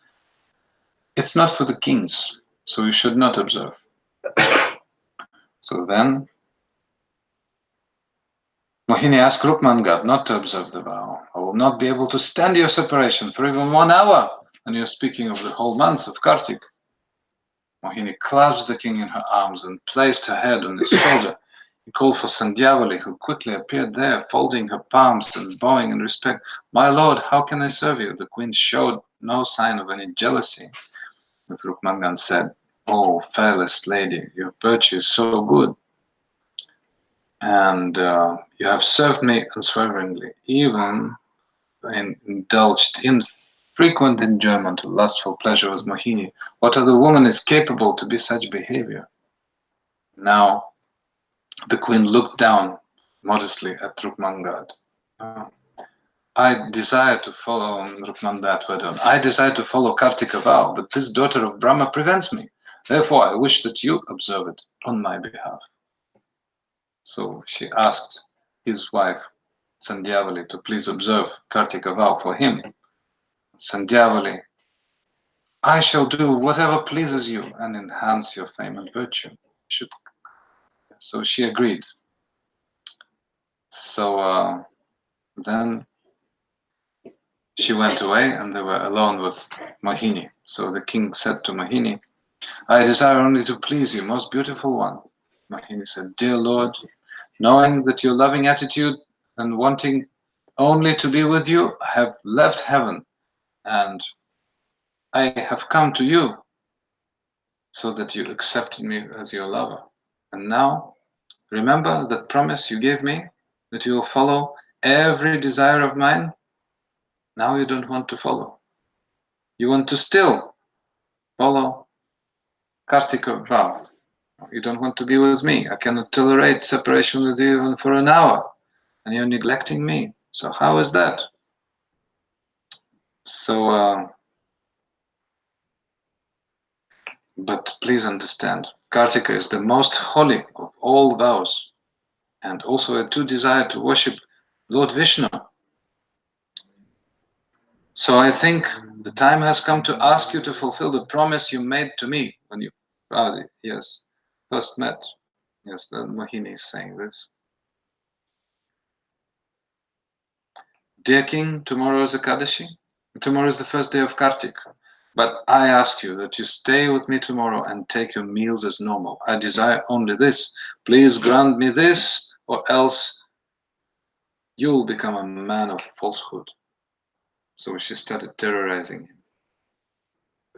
it's not for the kings, so you should not observe. So then Mohini asked Rukmangad not to observe the vow. I will not be able to stand your separation for even 1 hour. And you're speaking of the whole month of Kartik. Mohini clasped the king in her arms and placed her head on his shoulder. He called for Sandhyavali, who quickly appeared there, folding her palms and bowing in respect. My lord, how can I serve you? The queen showed no sign of any jealousy. But Rukmangad said, oh, fairest lady, your virtue is so good. And you have served me unswervingly, even indulged in frequent enjoyment of lustful pleasure with Mohini. What other woman is capable to be such behavior? Now the queen looked down modestly at Rukmangad. I desire to follow Rukmangad. I desire to follow Kartika vow, but this daughter of Brahma prevents me. Therefore, I wish that you observe it on my behalf. So she asked his wife, Sandhyavali, to please observe Kartika vow for him. Sandhyavali, I shall do whatever pleases you and enhance your fame and virtue. So she agreed. So then she went away and they were alone with Mohini. So the king said to Mohini, I desire only to please you, most beautiful one. Mohini said, dear Lord, knowing that your loving attitude and wanting only to be with you, I have left heaven and I have come to you so that you accepted me as your lover. And now, remember that promise you gave me that you will follow every desire of mine? Now you don't want to follow. You want to still follow Kartika vow. You don't want to be with me. I cannot tolerate separation with you even for an hour. And you're neglecting me. So how is that? So, but please understand, Kartika is the most holy of all vows. and also a true desire to worship Lord Vishnu. So I think the time has come to ask you to fulfill the promise you made to me when you first met. Yes, the Mohini is saying this. Dear King, tomorrow is Ekadashi. Tomorrow is the first day of Kartik. But I ask you that you stay with me tomorrow and take your meals as normal. I desire only this. Please grant me this, or else you'll become a man of falsehood. So she started terrorizing him.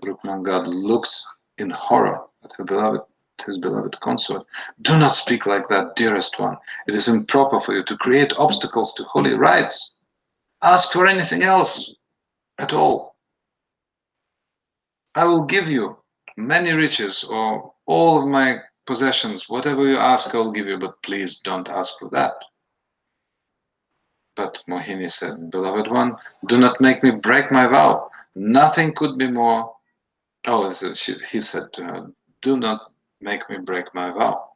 Rukmangad looked in horror at his beloved consort. Do not speak like that, dearest one. It is improper for you to create obstacles to holy rites. Ask for anything else at all. I will give you many riches or all of my possessions. Whatever you ask, I will give you, but please don't ask for that. But Mohini said, beloved one, do not make me break my vow. Nothing could be more. He said to her, do not make me break my vow.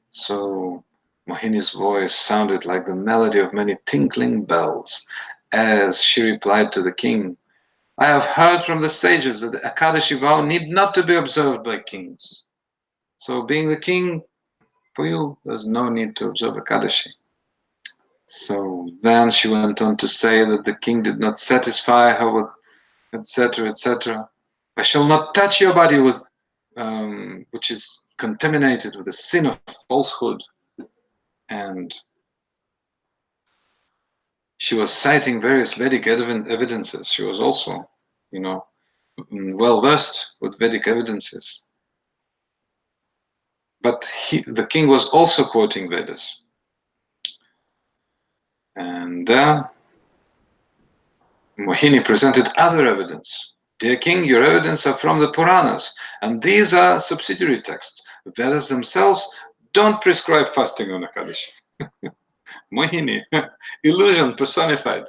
So Mohini's voice sounded like the melody of many tinkling bells as she replied to the king, I have heard from the sages that the Ekadashi vow need not to be observed by kings. So being the king, for you, there's no need to observe Ekadashi. So then she went on to say that the king did not satisfy her with etc., etc. I shall not touch your body with, which is contaminated with the sin of falsehood. And she was citing various Vedic evidences. She was also, well versed with Vedic evidences. But the king was also quoting Vedas. And Mohini presented other evidence. Dear king, your evidence are from the Puranas, and these are subsidiary texts. The Vedas themselves don't prescribe fasting on Ekadashi. Mohini, illusion personified,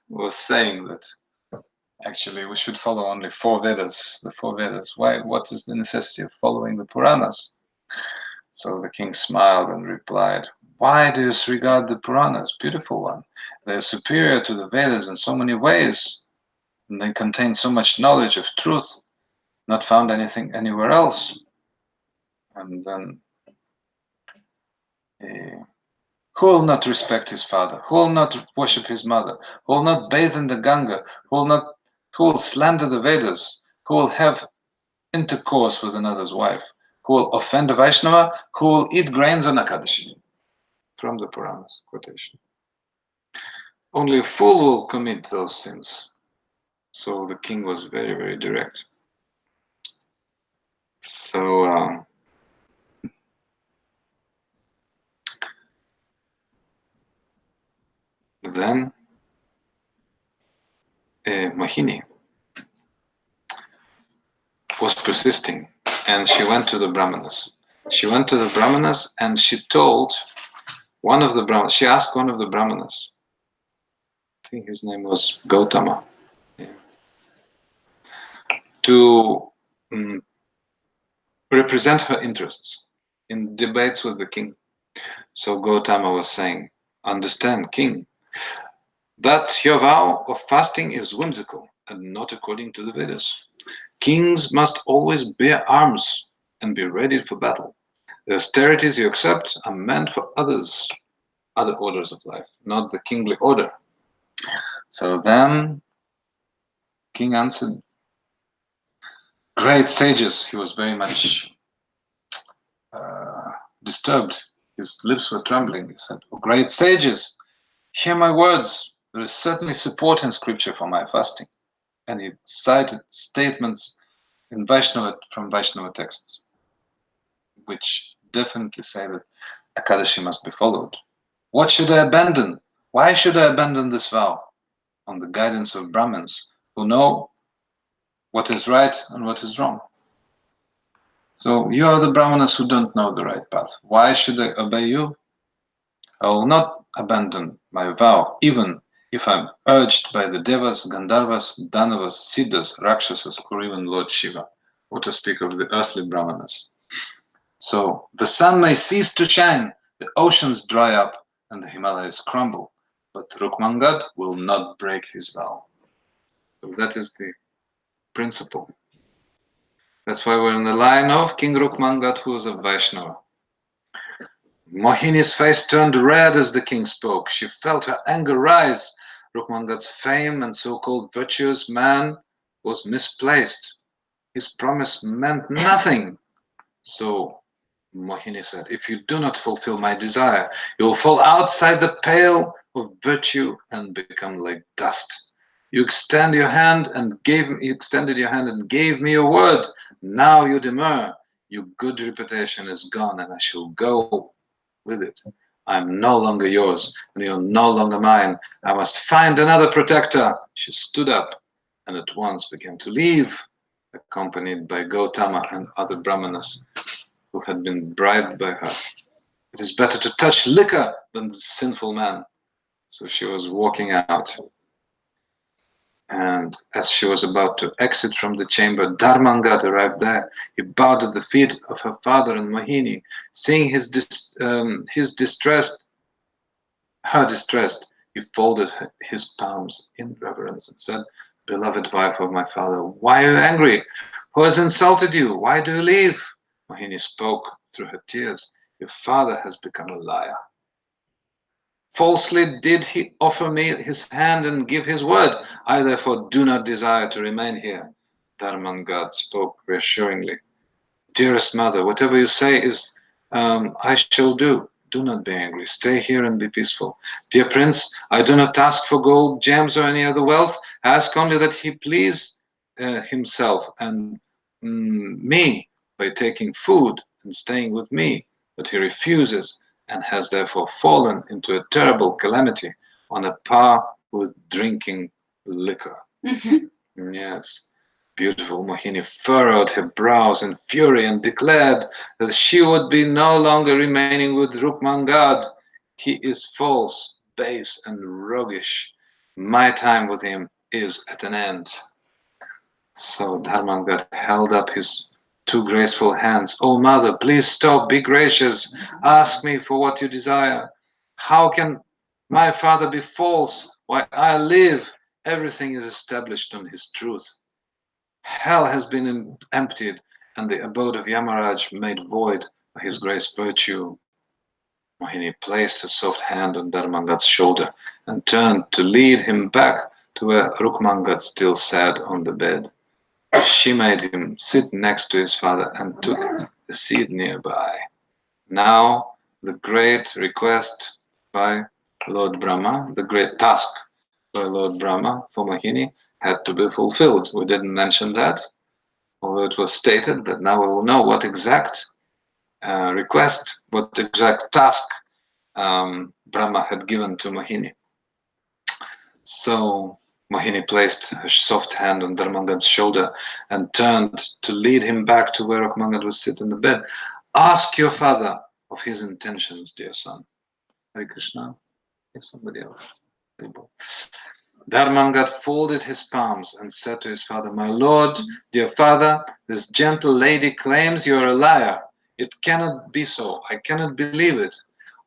was saying that actually we should follow only the four Vedas. Why? What is the necessity of following the Puranas? So the king smiled and replied, why do you disregard the Puranas, beautiful one? They are superior to the Vedas in so many ways, and they contain so much knowledge of truth, not found anywhere else. And then, who will not respect his father? Who will not worship his mother? Who will not bathe in the Ganga? Who will slander the Vedas? Who will have intercourse with another's wife? Who will offend a Vaishnava? Who will eat grains on Ekadashi? From the Puranas quotation. Only a fool will commit those sins. So the king was very, very direct. So then Mohini was persisting, and she went to the Brahmanas. She went to the Brahmanas and she told one of the Brahmanas, she asked one of the Brahmanas, I think his name was Gautama, to represent her interests in debates with the king. So Gautama was saying, understand, king, that your vow of fasting is whimsical and not according to the Vedas. Kings must always bear arms and be ready for battle. The austerities you accept are meant for other orders of life, not the kingly order. So then king answered, great sages. He was very much disturbed. His lips were trembling. He said, oh, great sages, hear my words. There is certainly support in scripture for my fasting. And he cited statements from Vaishnava texts, which definitely say that Ekadashi must be followed. What should I abandon? Why should I abandon this vow? On the guidance of Brahmins who know what is right and what is wrong. So you are the Brahmanas who don't know the right path. Why should I obey you? I will not abandon my vow, even if I'm urged by the Devas, Gandharvas, Danavas, Siddhas, Rakshasas, or even Lord Shiva, or to speak of the earthly Brahmanas. So the sun may cease to shine, The oceans dry up and the Himalayas crumble, but Rukmangad will not break his vow. So that is the principle. That's why we're in the line of King Rukmangad, who is a Vaishnava. Mohini's face turned red as the king spoke. She felt her anger rise. Rukmangad's fame and so-called virtuous man was misplaced. His promise meant nothing. So Mohini said, if you do not fulfill my desire, you will fall outside the pale of virtue and become like dust. You extended your hand and gave me your word. Now you demur. Your good reputation is gone, and I shall go with it. I am no longer yours, and you are no longer mine. I must find another protector. She stood up and at once began to leave, accompanied by Gautama and other brahmanas who had been bribed by her. It is better to touch liquor than the sinful man. So she was walking out. And as she was about to exit from the chamber, Dharmangad arrived there. He bowed at the feet of her father and Mohini. Seeing her distressed, he folded his palms in reverence and said, beloved wife of my father, why are you angry? Who has insulted you? Why do you leave? Mohini spoke through her tears. Your father has become a liar. Falsely did he offer me his hand and give his word. I therefore do not desire to remain here. Dharmangad spoke reassuringly. Dearest mother, whatever you say is, I shall do. Do not be angry. Stay here and be peaceful. Dear prince, I do not ask for gold, gems, or any other wealth. I ask only that he please himself and me by taking food and staying with me. But he refuses and has therefore fallen into a terrible calamity on a par with drinking liquor. Yes. Beautiful Mohini furrowed her brows in fury and declared that she would be no longer remaining with Rukmangad. He is false, base, and roguish. My time with him is at an end. So Dharmangad held up his two graceful hands. Oh, mother, please stop, be gracious. Ask me for what you desire. How can my father be false while I live? Everything is established on his truth. Hell has been emptied, and the abode of Yamaraj made void by his grace virtue. Mohini placed her soft hand on Dharmangad's shoulder and turned to lead him back to where Rukmangad still sat on the bed. She made him sit next to his father and took a seat nearby. Now the great request by Lord Brahma, the great task by Lord Brahma for Mohini had to be fulfilled. We didn't mention that, although it was stated, but now we will know what exact request, what exact task Brahma had given to Mohini. So Mohini placed her soft hand on Dharmangad's shoulder and turned to lead him back to where Rukmangad was sitting in the bed. Ask your father of his intentions, dear son. Hare Krishna. Yes, somebody else. Dharmangad folded his palms and said to his father, my lord, dear father, this gentle lady claims you are a liar. It cannot be so. I cannot believe it.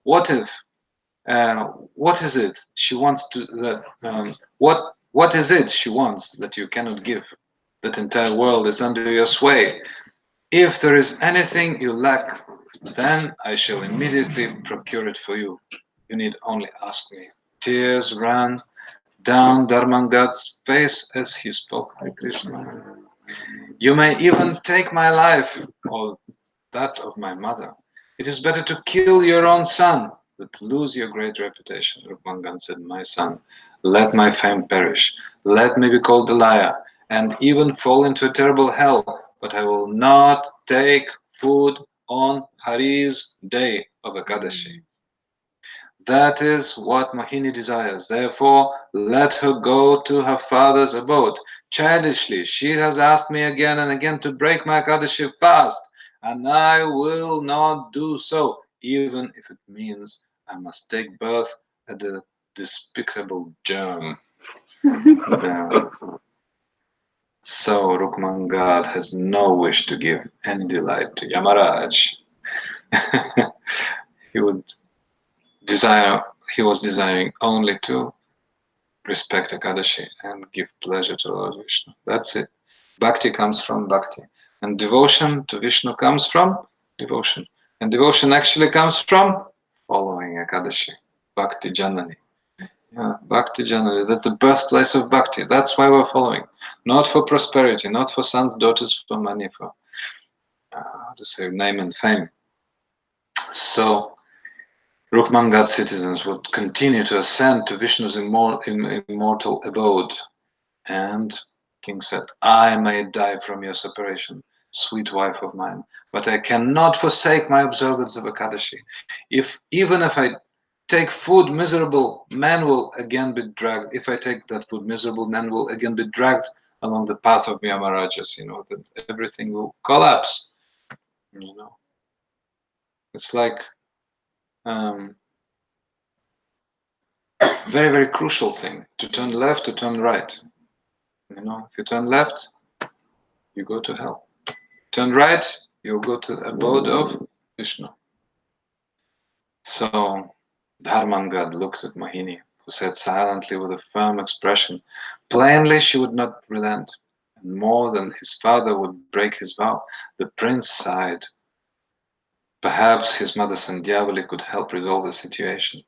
What if? What is it she wants to that? What is it she wants that you cannot give? That entire world is under your sway. If there is anything you lack, then I shall immediately procure it for you. You need only ask me. Tears ran down Dharmangad's face as he spoke. Hare Krishna. You may even take my life or that of my mother. It is better to kill your own son than lose your great reputation. Rukmangad said, my son, let my fame perish. Let me be called a liar and even fall into a terrible hell, but I will not take food on Hari's day of Ekadasi. That is what Mohini desires. Therefore, let her go to her father's abode. Childishly, she has asked me again and again to break my Ekadasi fast, and I will not do so, even if it means I must take birth at a despicable germ. So Rukmangad has no wish to give any delight to Yamaraj. He would he was desiring only to respect Ekadashi and give pleasure to Lord Vishnu. That's it. Bhakti comes from bhakti. And devotion to Vishnu comes from devotion. And devotion actually comes from following Ekadashi. Bhakti Janani. Yeah, Bhakti Janani. That's the birthplace of bhakti. That's why we're following. Not for prosperity, not for sons, daughters, for money, for how to say, name and fame. So Rukmangat citizens would continue to ascend to Vishnu's immortal abode. And King said, I may die from your separation, sweet wife of mine, but I cannot forsake my observance of Ekadashi. Even if I take food, miserable men will again be dragged. If I take that food, miserable men will again be dragged along the path of Yamarajas, that everything will collapse. It's like very, very crucial thing to turn left, to turn right. If you turn left, you go to hell. Turn right, you'll go to the abode of Vishnu. So Dharmangad looked at Mohini, who said silently with a firm expression, plainly she would not relent, and more than his father would break his vow. The prince sighed. Perhaps his mother Sandhyavali could help resolve the situation.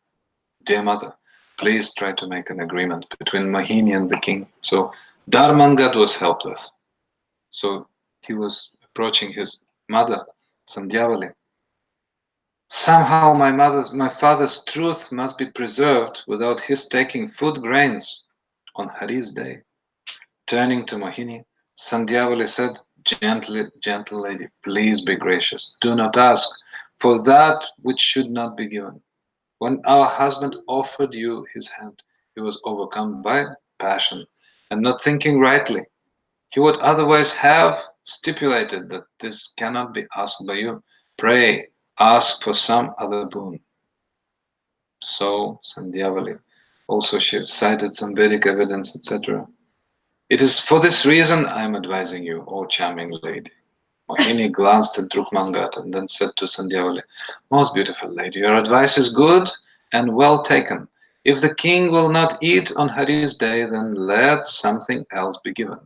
Dear mother, please try to make an agreement between Mohini and the king. So Dharmangad was helpless. So he was approaching his mother, Sandhyavali. Somehow my father's truth must be preserved without his taking food grains on Hari's day. Turning to Mohini, Sandhyavali said, gentle lady, please be gracious. Do not ask for that which should not be given. When our husband offered you his hand, he was overcome by passion and not thinking rightly. He would otherwise have stipulated that this cannot be asked by you. Pray, ask for some other boon. So, Sandhyavali. Also, she cited some Vedic evidence, etc. It is for this reason I am advising you, O charming lady. Mohini glanced at Rukmangat and then said to Sandhyavali, most beautiful lady, your advice is good and well taken. If the king will not eat on Hari's day, then let something else be given.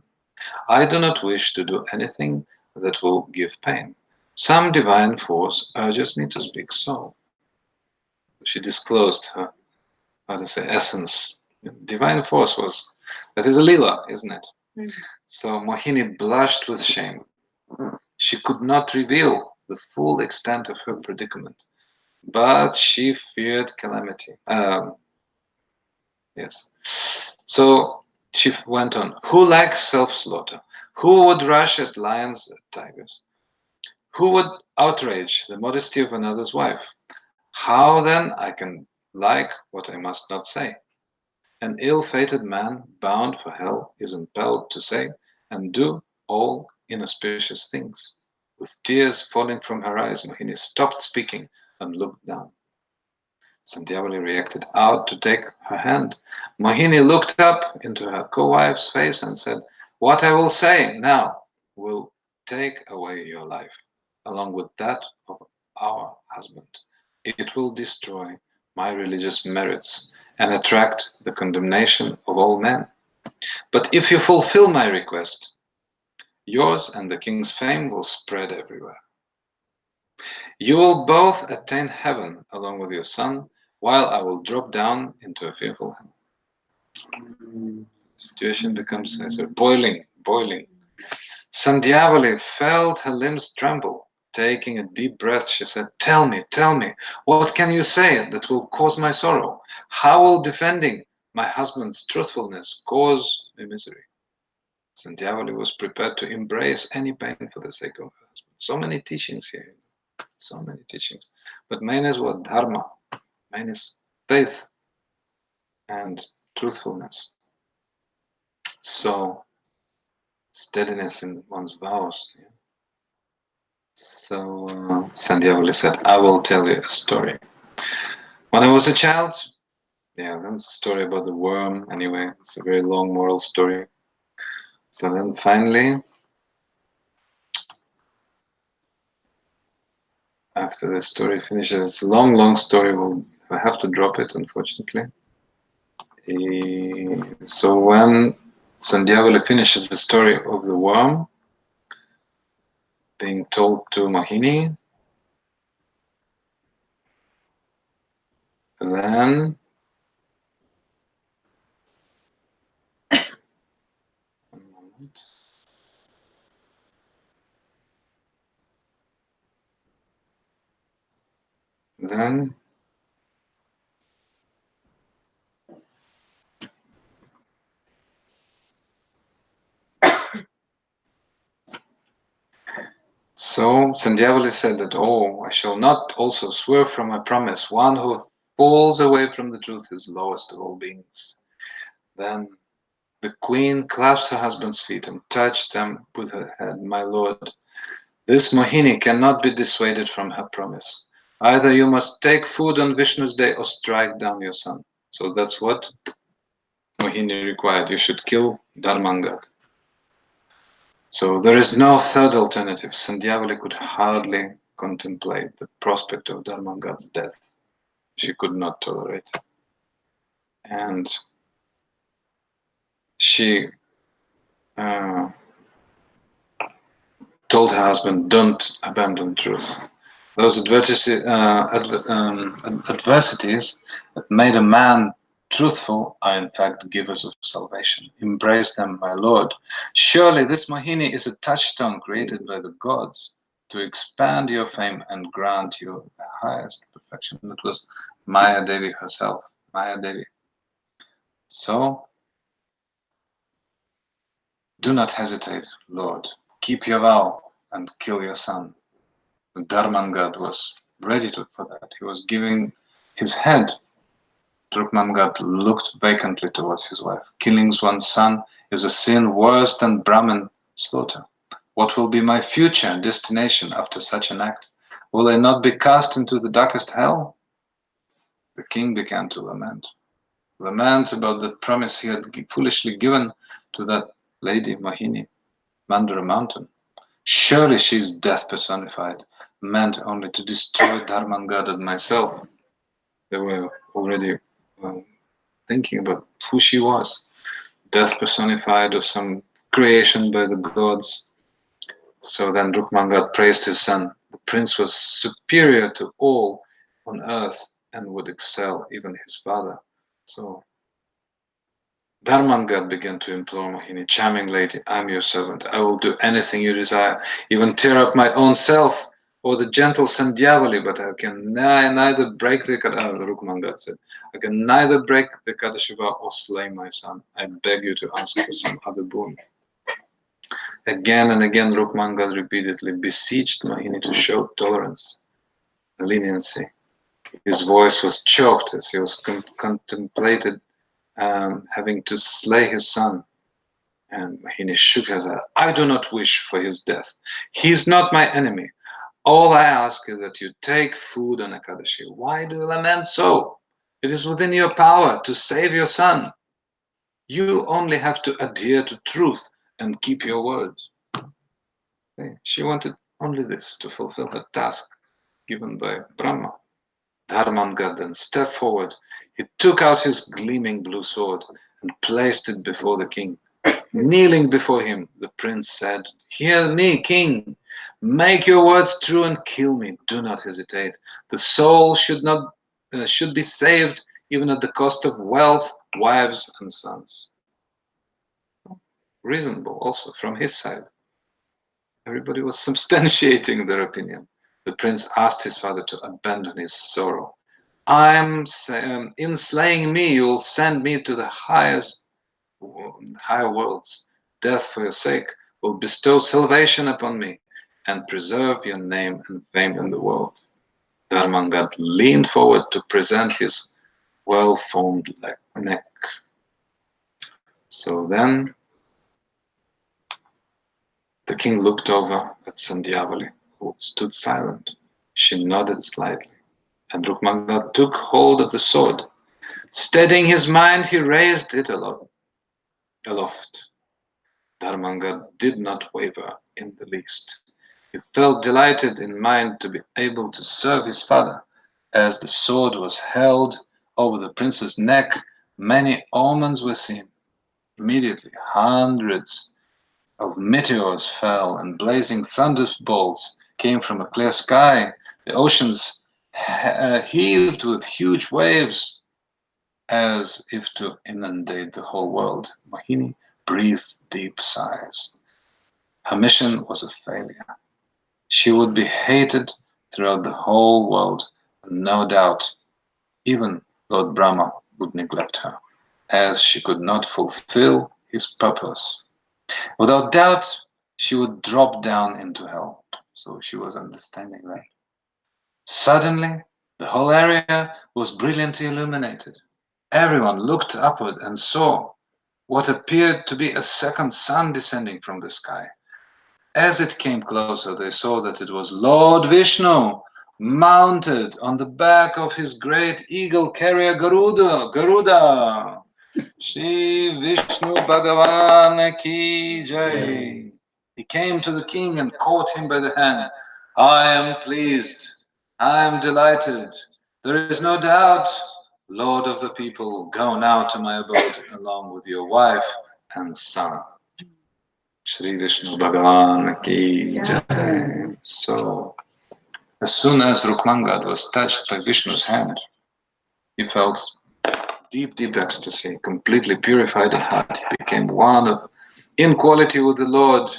I do not wish to do anything that will give pain. Some divine force urges me to speak so. She disclosed her, how to say, essence. Divine force was, that is a lila, isn't it? So Mohini blushed with shame. She could not reveal the full extent of her predicament, but she feared calamity. Yes. So she went on. Who likes self-slaughter? Who would rush at lions and tigers? Who would outrage the modesty of another's wife? How then I can like what I must not say? An ill-fated man bound for hell is impelled to say and do all inauspicious things. With tears falling from her eyes, Mohini stopped speaking and looked down. Sandhyavali reacted out to take her hand. Mohini looked up into her co-wife's face and said, what I will say now will take away your life, along with that of our husband. It will destroy my religious merits and attract the condemnation of all men. But if you fulfill my request, yours and the king's fame will spread everywhere. You will both attain heaven along with your son, while I will drop down into a fearful hell. The situation becomes boiling. Sandhyavali felt her limbs tremble. Taking a deep breath, she said, tell me, what can you say that will cause my sorrow? How will defending my husband's truthfulness cause me misery? Sandhyavali was prepared to embrace any pain for the sake of her husband. So many teachings here. So many teachings. But main is what? Dharma. Main is faith and truthfulness. So, steadiness in one's vows. Yeah. So, Sandhyavali said, I will tell you a story. When I was a child, that's a story about the worm. Anyway, it's a very long moral story. So then finally, after the story finishes, it's a long story. We'll I have to drop it, unfortunately. So when Sandhyavali finishes the story of the worm being told to Mohini, then one moment. Then so Sandhyavali said that, oh, I shall not also swear from my promise. One who falls away from the truth is lowest of all beings. Then the queen clasped her husband's feet and touched them with her head. My lord, this Mohini cannot be dissuaded from her promise. Either you must take food on Vishnu's day or strike down your son. So that's what Mohini required. You should kill Dharmangad. So there is no third alternative. Sandhyavali could hardly contemplate the prospect of Dharmangad's death. She could not tolerate it. And she told her husband, don't abandon truth. Those adversities that made a man truthful are in fact givers of salvation. Embrace them, my lord. Surely this Mohini is a touchstone created by the gods to expand your fame and grant you the highest perfection. That was Maya Devi herself, Maya Devi. So do not hesitate, Lord. Keep your vow and kill your son. Dharmangad was ready for that. He was giving his head. Rukmangad looked vacantly towards his wife. Killing one's son is a sin worse than Brahmin slaughter. What will be my future destination after such an act? Will I not be cast into the darkest hell? The king began to lament. Lament about the promise he had foolishly given to that lady Mohini, Mandara mountain. Surely she is death personified, meant only to destroy Dharmangad and myself. They were already thinking about who she was. Death personified or some creation by the gods. So then Rukmangad praised his son. The prince was superior to all on earth and would excel even his father. So Dharmangad began to implore Mohini, charming lady, I am your servant. I will do anything you desire, even tear up my own self or the gentle Sandhyavali, but I can neither break the Rukmangad said, I can neither break the Ekadasi-tithi or slay my son. I beg you to ask for some other boon. Again and again, Rukmangad repeatedly beseeched Mohini to show tolerance, leniency. His voice was choked as he was contemplated having to slay his son. And Mohini shook her head. I do not wish for his death. He is not my enemy. All I ask is that you take food on Ekadashi. Why do you lament so? It is within your power to save your son. You only have to adhere to truth and keep your words. She wanted only this, to fulfill her task given by Brahma. Dharmangad then stepped forward. He took out his gleaming blue sword and placed it before the king. Kneeling before him, the prince said, Hear me, king. Make your words true and kill me. Do not hesitate. The soul should be saved even at the cost of wealth, wives, and sons. Reasonable also from his side. Everybody was substantiating their opinion. The prince asked his father to abandon his sorrow. In slaying me, you will send me to the higher worlds. Death for your sake will bestow salvation upon me and preserve your name and fame in the world. Dharmangad leaned forward to present his well-formed neck. So then the king looked over at Sandhyavali, who stood silent. She nodded slightly, and Rukmangad took hold of the sword. Steadying his mind, he raised it aloft. Dharmangad did not waver in the least. He felt delighted in mind to be able to serve his father. As the sword was held over the prince's neck, many omens were seen. Immediately, hundreds of meteors fell, and blazing thunderbolts came from a clear sky. The oceans heaved with huge waves, as if to inundate the whole world. Mohini breathed deep sighs. Her mission was a failure. She would be hated throughout the whole world, and no doubt even Lord Brahma would neglect her, as she could not fulfill his purpose. Without doubt, she would drop down into hell. So she was understanding that. Suddenly, the whole area was brilliantly illuminated. Everyone looked upward and saw what appeared to be a second sun descending from the sky. As it came closer, they saw that it was Lord Vishnu, mounted on the back of his great eagle carrier Garuda. Shri Vishnu Bhagavan ki jai. He came to the king and caught him by the hand. I am pleased. I am delighted. There is no doubt, Lord of the people, go now to my abode along with your wife and son. Shri Vishnu Bhagavan ki jai. So, as soon as Rukmangad was touched by Vishnu's hand, he felt deep, deep ecstasy, completely purified in heart. He became one of in quality with the Lord,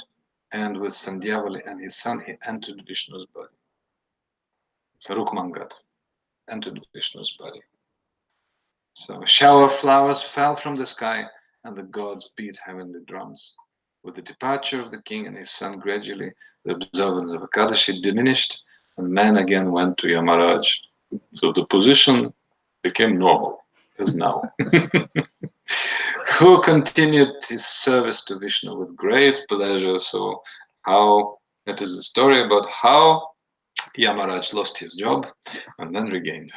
and with Sandhyavali and his son, he entered Vishnu's body. So Rukmangad entered Vishnu's body. So a shower of flowers fell from the sky, and the gods beat heavenly drums. With the departure of the king and his son, gradually the observance of Ekadashi diminished, and men again went to Yamaraj. So the position became normal, as now. Who continued his service to Vishnu with great pleasure. So how, that is a story about how Yamaraj lost his job and then regained.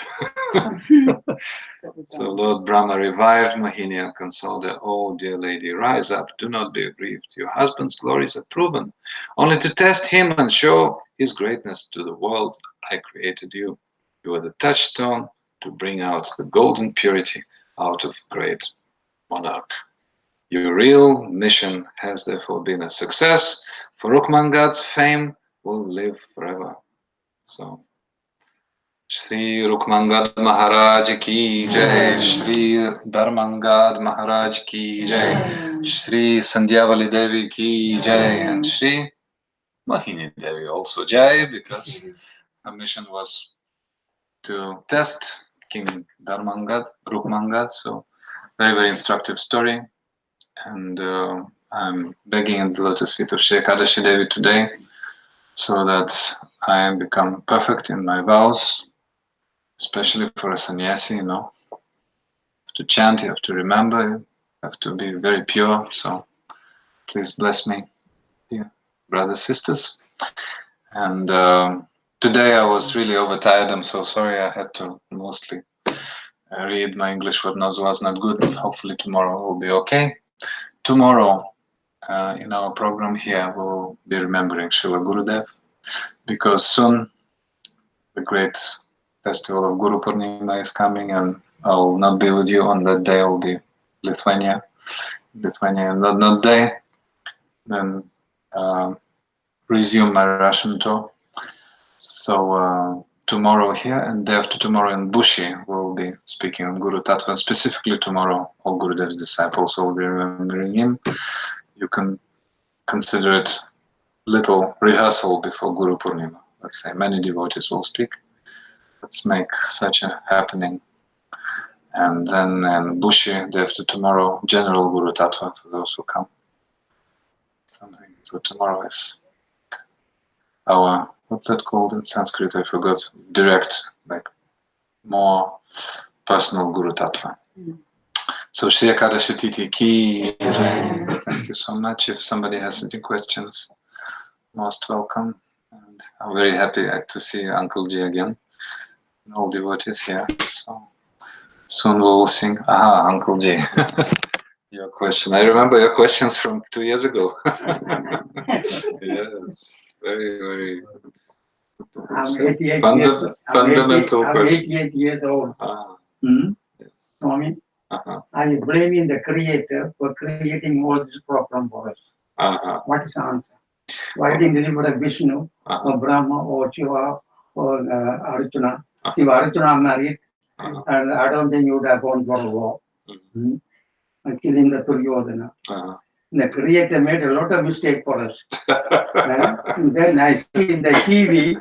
So Lord Brahma revived Mohini and consoled her. Oh, dear lady, rise up, do not be aggrieved. Your husband's glories are proven. Only to test him and show his greatness to the world, I created you. You are the touchstone to bring out the golden purity out of great monarch. Your real mission has therefore been a success, for Rukmangad's fame will live forever. So, Shri Rukmangad Maharaj ki jai, Shri Dharmangad Maharaj ki jai, Shri Sandhyavali Devi ki jai, and Shri Mohini Devi also jai, because her mission was to test King Dharmangad, Rukmangad. So, very, very instructive story. And I'm begging at the lotus feet of Shri Ekadasi Devi today, so that I become perfect in my vows, especially for a sannyasi, you know. To chant, you have to remember, you have to be very pure. So please bless me, dear brothers, sisters. And today I was really overtired. I'm so sorry. I had to mostly read. My English was not good. Hopefully tomorrow will be okay. Tomorrow, in our program here, we'll be remembering Srila Gurudev, because soon the great festival of Guru Purnima is coming, and I'll not be with you on that day. I'll be Lithuania, and on that day, then resume my Russian tour. So tomorrow here, and day after tomorrow in Bushi, we'll be speaking on Guru Tattva. Specifically tomorrow, all Gurudev's disciples will be remembering him. You can consider it little rehearsal before Guru Purnima. Let's say many devotees will speak. Let's make such a happening. And then in Bushi, day after tomorrow, general Guru Tattva for those who come. Something. So tomorrow is our, what's that called in Sanskrit? I forgot. Direct, like more personal Guru Tattva. So Shri Ekadasi-tithi ki jai. Thank you so much. If somebody has any questions, most welcome. And I'm very happy to see Uncle Ji again. And all devotees here. So soon we will sing. Aha, Uncle Ji. Your question. I remember your questions from 2 years ago. Yes, very, very
I'm 88
Fundamental-
years. I'm
fundamental
88 years old. Hmm?
Yes.
Swami,
Uh-huh.
I blaming the Creator for creating all this problem for us.
Uh-huh.
What is the answer? Why didn't anybody Vishnu
Uh-huh.
or Brahma or Shiva or Arjuna?
Uh-huh.
If Arjuna married,
Uh-huh.
and I don't think you would have gone for a war.
Mhm.
And killing the Duryodhana.
Uh-huh.
The Creator made a lot of mistake for us. And then I see in the TV,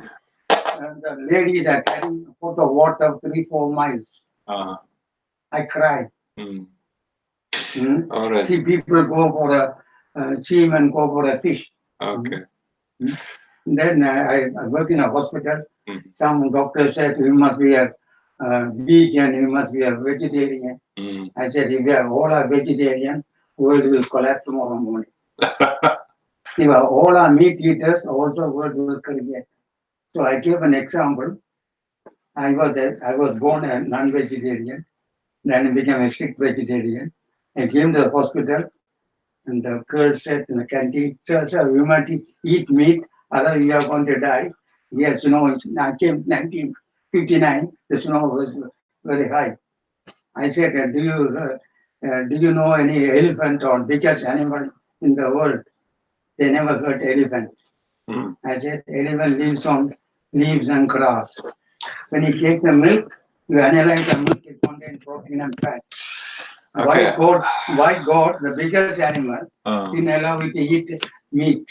the ladies are carrying a pot of water 3-4 miles.
Uh-huh.
I cry.
Mm.
Hmm?
All right.
See people go for a swim and go for a fish.
Okay.
Then I work in a hospital.
Mhm.
Some doctor said you must be a vegan, you must be a vegetarian.
Mm.
I said if we are all are vegetarian, world will collapse tomorrow morning. If we are all are meat eaters, also world will collapse. So I gave an example. I was born a non-vegetarian, then I became a strict vegetarian. I came to the hospital, and the girl said in the canteen, sir, you must eat meat, otherwise you are going to die. Yes, I came 1959, the snow was very high. I said, do you know any elephant or biggest animal in the world? They never heard elephant.
Mm.
I said, elephant lives on leaves and grass. When you take the milk, you analyze the milk, it contains protein and fat.
Okay.
Why God, the biggest animal, didn't allow it to eat meat?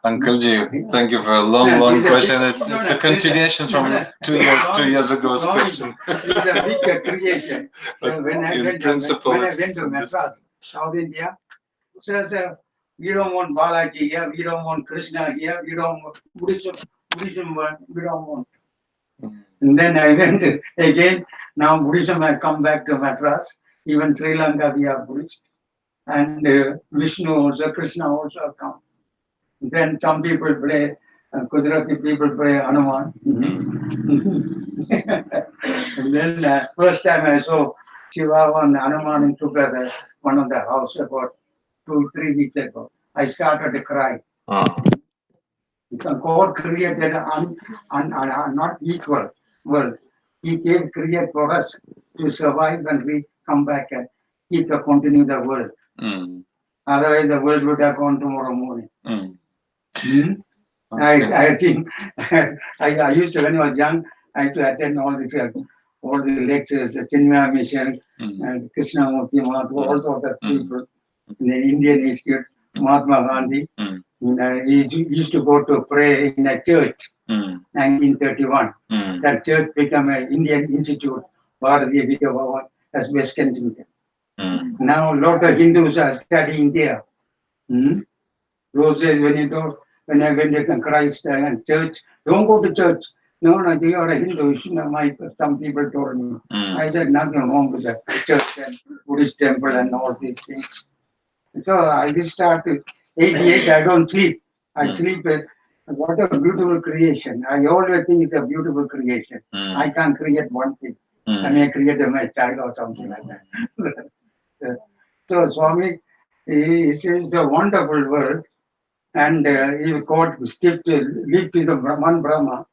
Uncle Ji, thank you for a long question. It's a continuation from 2 years ago's question.
It's a big creation. When I went to Madras, South India, sir, we don't want Balaji here, we don't want Krishna here, we don't want Buddhism, we don't want. And then I went again. Now Buddhism has come back to Madras. Even Sri Lanka we are Buddhist. And Vishnu also, Krishna also have come. Then some people pray, Gujarati people pray Hanuman. And then first time I saw Shiva and Hanuman together, one of the house about 2-3 weeks ago. I started to cry. God created not equal world. He gave create for us to survive and we come back and continue the world. Otherwise, the world would have gone tomorrow morning. I think I used to, when I was young, I used to attend all the lectures, Chinmaya Mission, and Krishnamurti Mahatma, all sorts of people in the Indian Institute, Mahatma Gandhi. He used to go to pray in a church, 1931. That church became an Indian Institute, Bharatiya Vidya Bhavan, as West Kensington. Now a lot of Hindus are studying there. Those days when I went to Christ and church, don't go to church. No, you are a Hindu. Some people told me. I said nothing wrong with the church and Buddhist temple and all these things. So I just started 88. I don't sleep. I sleep with what a beautiful creation. I always think it's a beautiful creation. I can't create one thing. I may create my child or something like that. So Swami, it's a wonderful world. And he got lived with the one Brahma.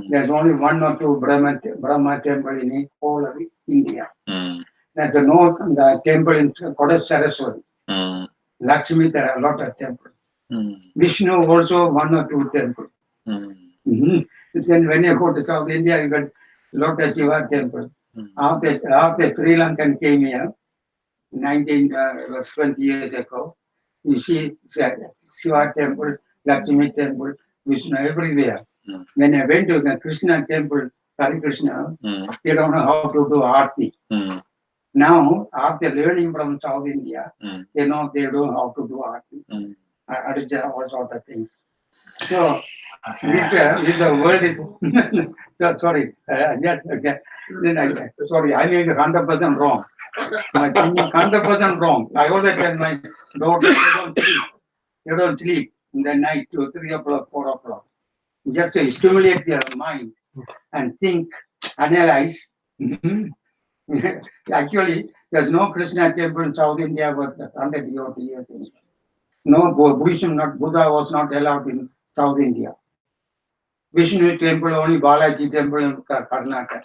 There's only 1 or 2 Brahma temple in all of India. There's the temple in Kodas Saraswati. Lakshmi, there are a lot of temples. Vishnu also 1 or 2 temples. Then when you go to South India, you got a lot of Shiva temples. After Sri Lankan came here, 20 years ago, you see Shiva temple, Lakshmi temple, Vishnu everywhere. When I went to the Krishna temple, Hare Krishna, they don't know how to do arti. Now, after learning from South India, they know how to do arti. Arja, all sorts of things. So, if the world is so, sorry, yes, okay. Then I may be 100% wrong. My thinking 100% wrong. I always tell my daughter, you don't sleep in the night to 3 o'clock, 4 o'clock. Just to stimulate your mind and think, analyze. Actually, there's no Krishna temple in South India for 100 years. No Buddhism, Buddha was not allowed in South India. Vishnu temple, only Balaji temple in Karnataka.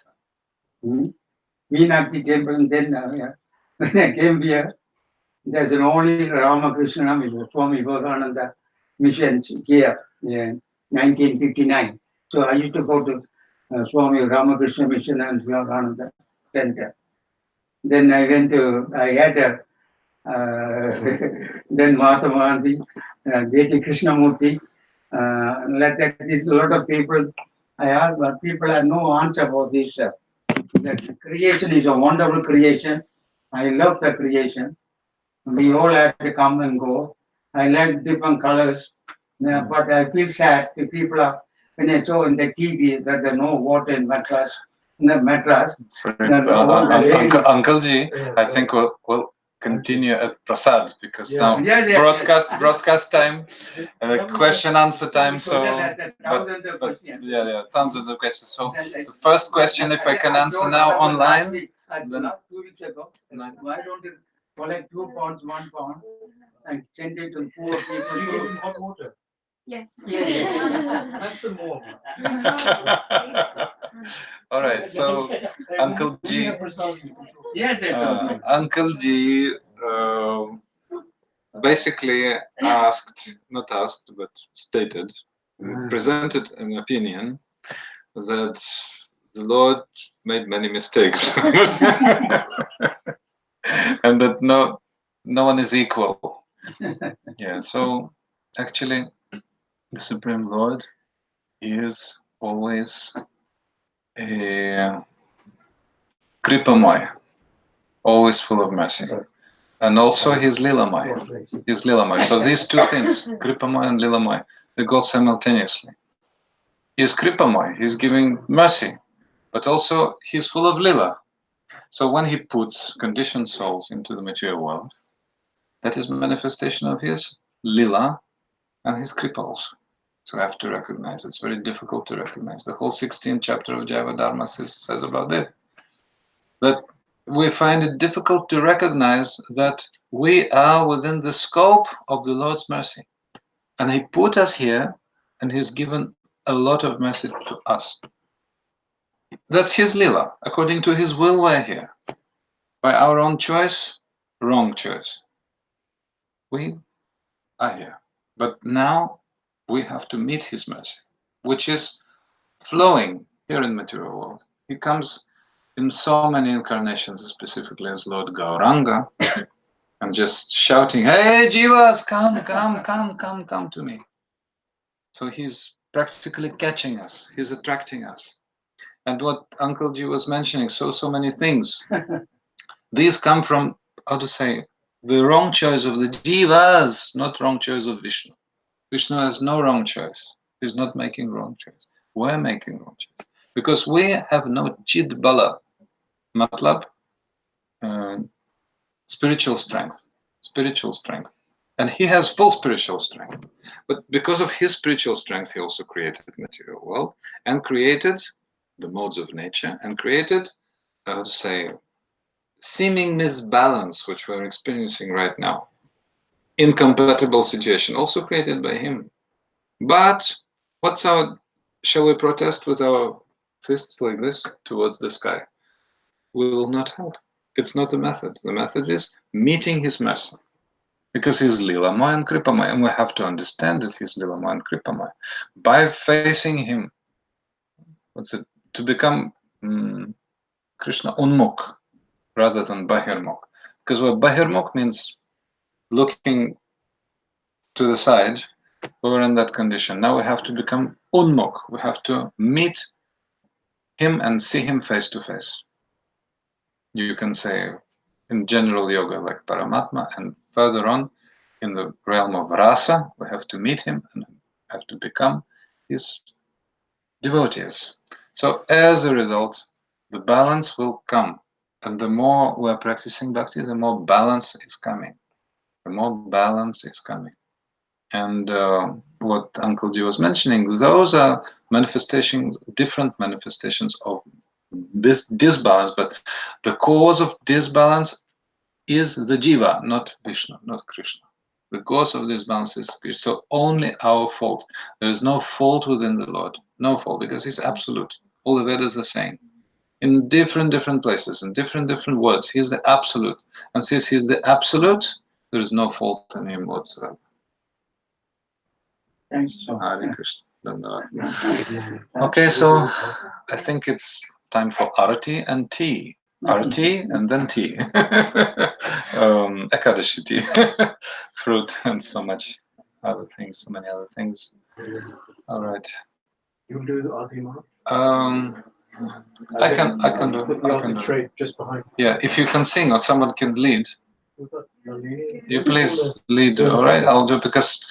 Meenakshi temple, and then when I came here, there's an only Ramakrishna Swami Vivekananda mission here in 1959. So I used to go to Swami Ramakrishna mission and Vivekananda center. Then I went to, I had a, then Mahatma Gandhi, J.T. Krishnamurti, like that, there's a lot of people. I asked, but people have no answer about this. The creation is a wonderful creation. I love the creation. We all have to come and go. I like different colors, but I feel sad if people are, when I saw in the TV that there are no water in Madras,
Sorry, Uncle Ji, I think we'll continue at Prasad because now broadcast time, question answer time. So, but thousands of questions. So the first question, if I can answer now online, then
2 weeks ago, why don't you collect 2 pounds, 1 pound, and send it to poor people? Hot water.
Yes.
That's some more.
All right, so Uncle G,
Yes,
Uncle G basically not asked, but stated, presented an opinion that the Lord made many mistakes, and that no one is equal. Yeah, so actually, the Supreme Lord is always a Kripamoy, always full of mercy. And also he's Lilamoy. He's Lilamoy. So these two things, Kripamoy and Lilamoy, they go simultaneously. He's Kripamoy, he's giving mercy, but also he's full of Lila. So when he puts conditioned souls into the material world, that is manifestation of his Lila and his Kripa also. So we have to recognize. It's very difficult to recognize. The whole 16th chapter of Jaiva Dharma says about that. But we find it difficult to recognize that we are within the scope of the Lord's mercy. And he put us here, and he's given a lot of mercy to us. That's his lila. According to his will, we're here. By our own choice, wrong choice. We are here. But now we have to meet his mercy, which is flowing here in the material world. He comes in so many incarnations, specifically as Lord Gauranga, and just shouting, "Hey, Jivas, come to me." So he's practically catching us. He's attracting us. And what Uncle Ji was mentioning, so many things. These come from, how to say, the wrong choice of the Jivas, not wrong choice of Vishnu. Vishnu has no wrong choice. He's not making wrong choice. We're making wrong choice. Because we have no Chid Bala, matlab, spiritual strength. And he has full spiritual strength. But because of his spiritual strength, he also created the material world and created the modes of nature and created, how to say, seeming misbalance, which we're experiencing right now. Incompatible situation, also created by him. But what's our, shall we protest with our fists like this towards the sky? We will not help. It's not a method. The method is meeting his mercy. Because he's Lilamoy and Kripamoy, and we have to understand that he's Lilamoy and Kripamoy. By facing him, to become Krishna Unmukh rather than Bahirmukh. Because what Bahirmukh means looking to the side, we were in that condition. Now we have to become Unmukh. We have to meet him and see him face to face. You can say in general yoga like Paramatma, and further on in the realm of rasa, we have to meet him and have to become his devotees. So as a result, the balance will come. And the more we're practicing bhakti, the more balance is coming. The more balance is coming. And what Uncle Ji was mentioning, those are manifestations, different manifestations of this disbalance. But the cause of disbalance is the jiva, not Vishnu, not Krishna. The cause of this balance is peace. So only our fault. There is no fault within the Lord. No fault, because He's absolute. All the Vedas are saying. In different places, in different words, He is the absolute. And since He is the absolute, there is no fault in Him whatsoever.
Thanks.
Hare Krishna. Okay, so I think it's time for arati and tea. Arati and then tea. Ekadasi-tithi. Fruit and so much other things, so many other things. All right.
You do the Adhima?
I can do.
Put the Adhi tray just behind.
Yeah, if you can sing or someone can lead.
You
You please lead, all right? I'll do, because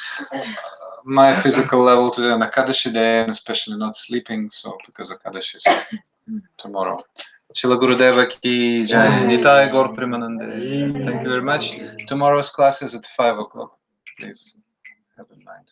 my physical level today on Ekadashi day, and especially not sleeping, so because Ekadashi is tomorrow. Shila Gurudeva ki jai, Nitai Gaur Premanande. Thank you very much. Tomorrow's class is at 5 o'clock. Please have in mind.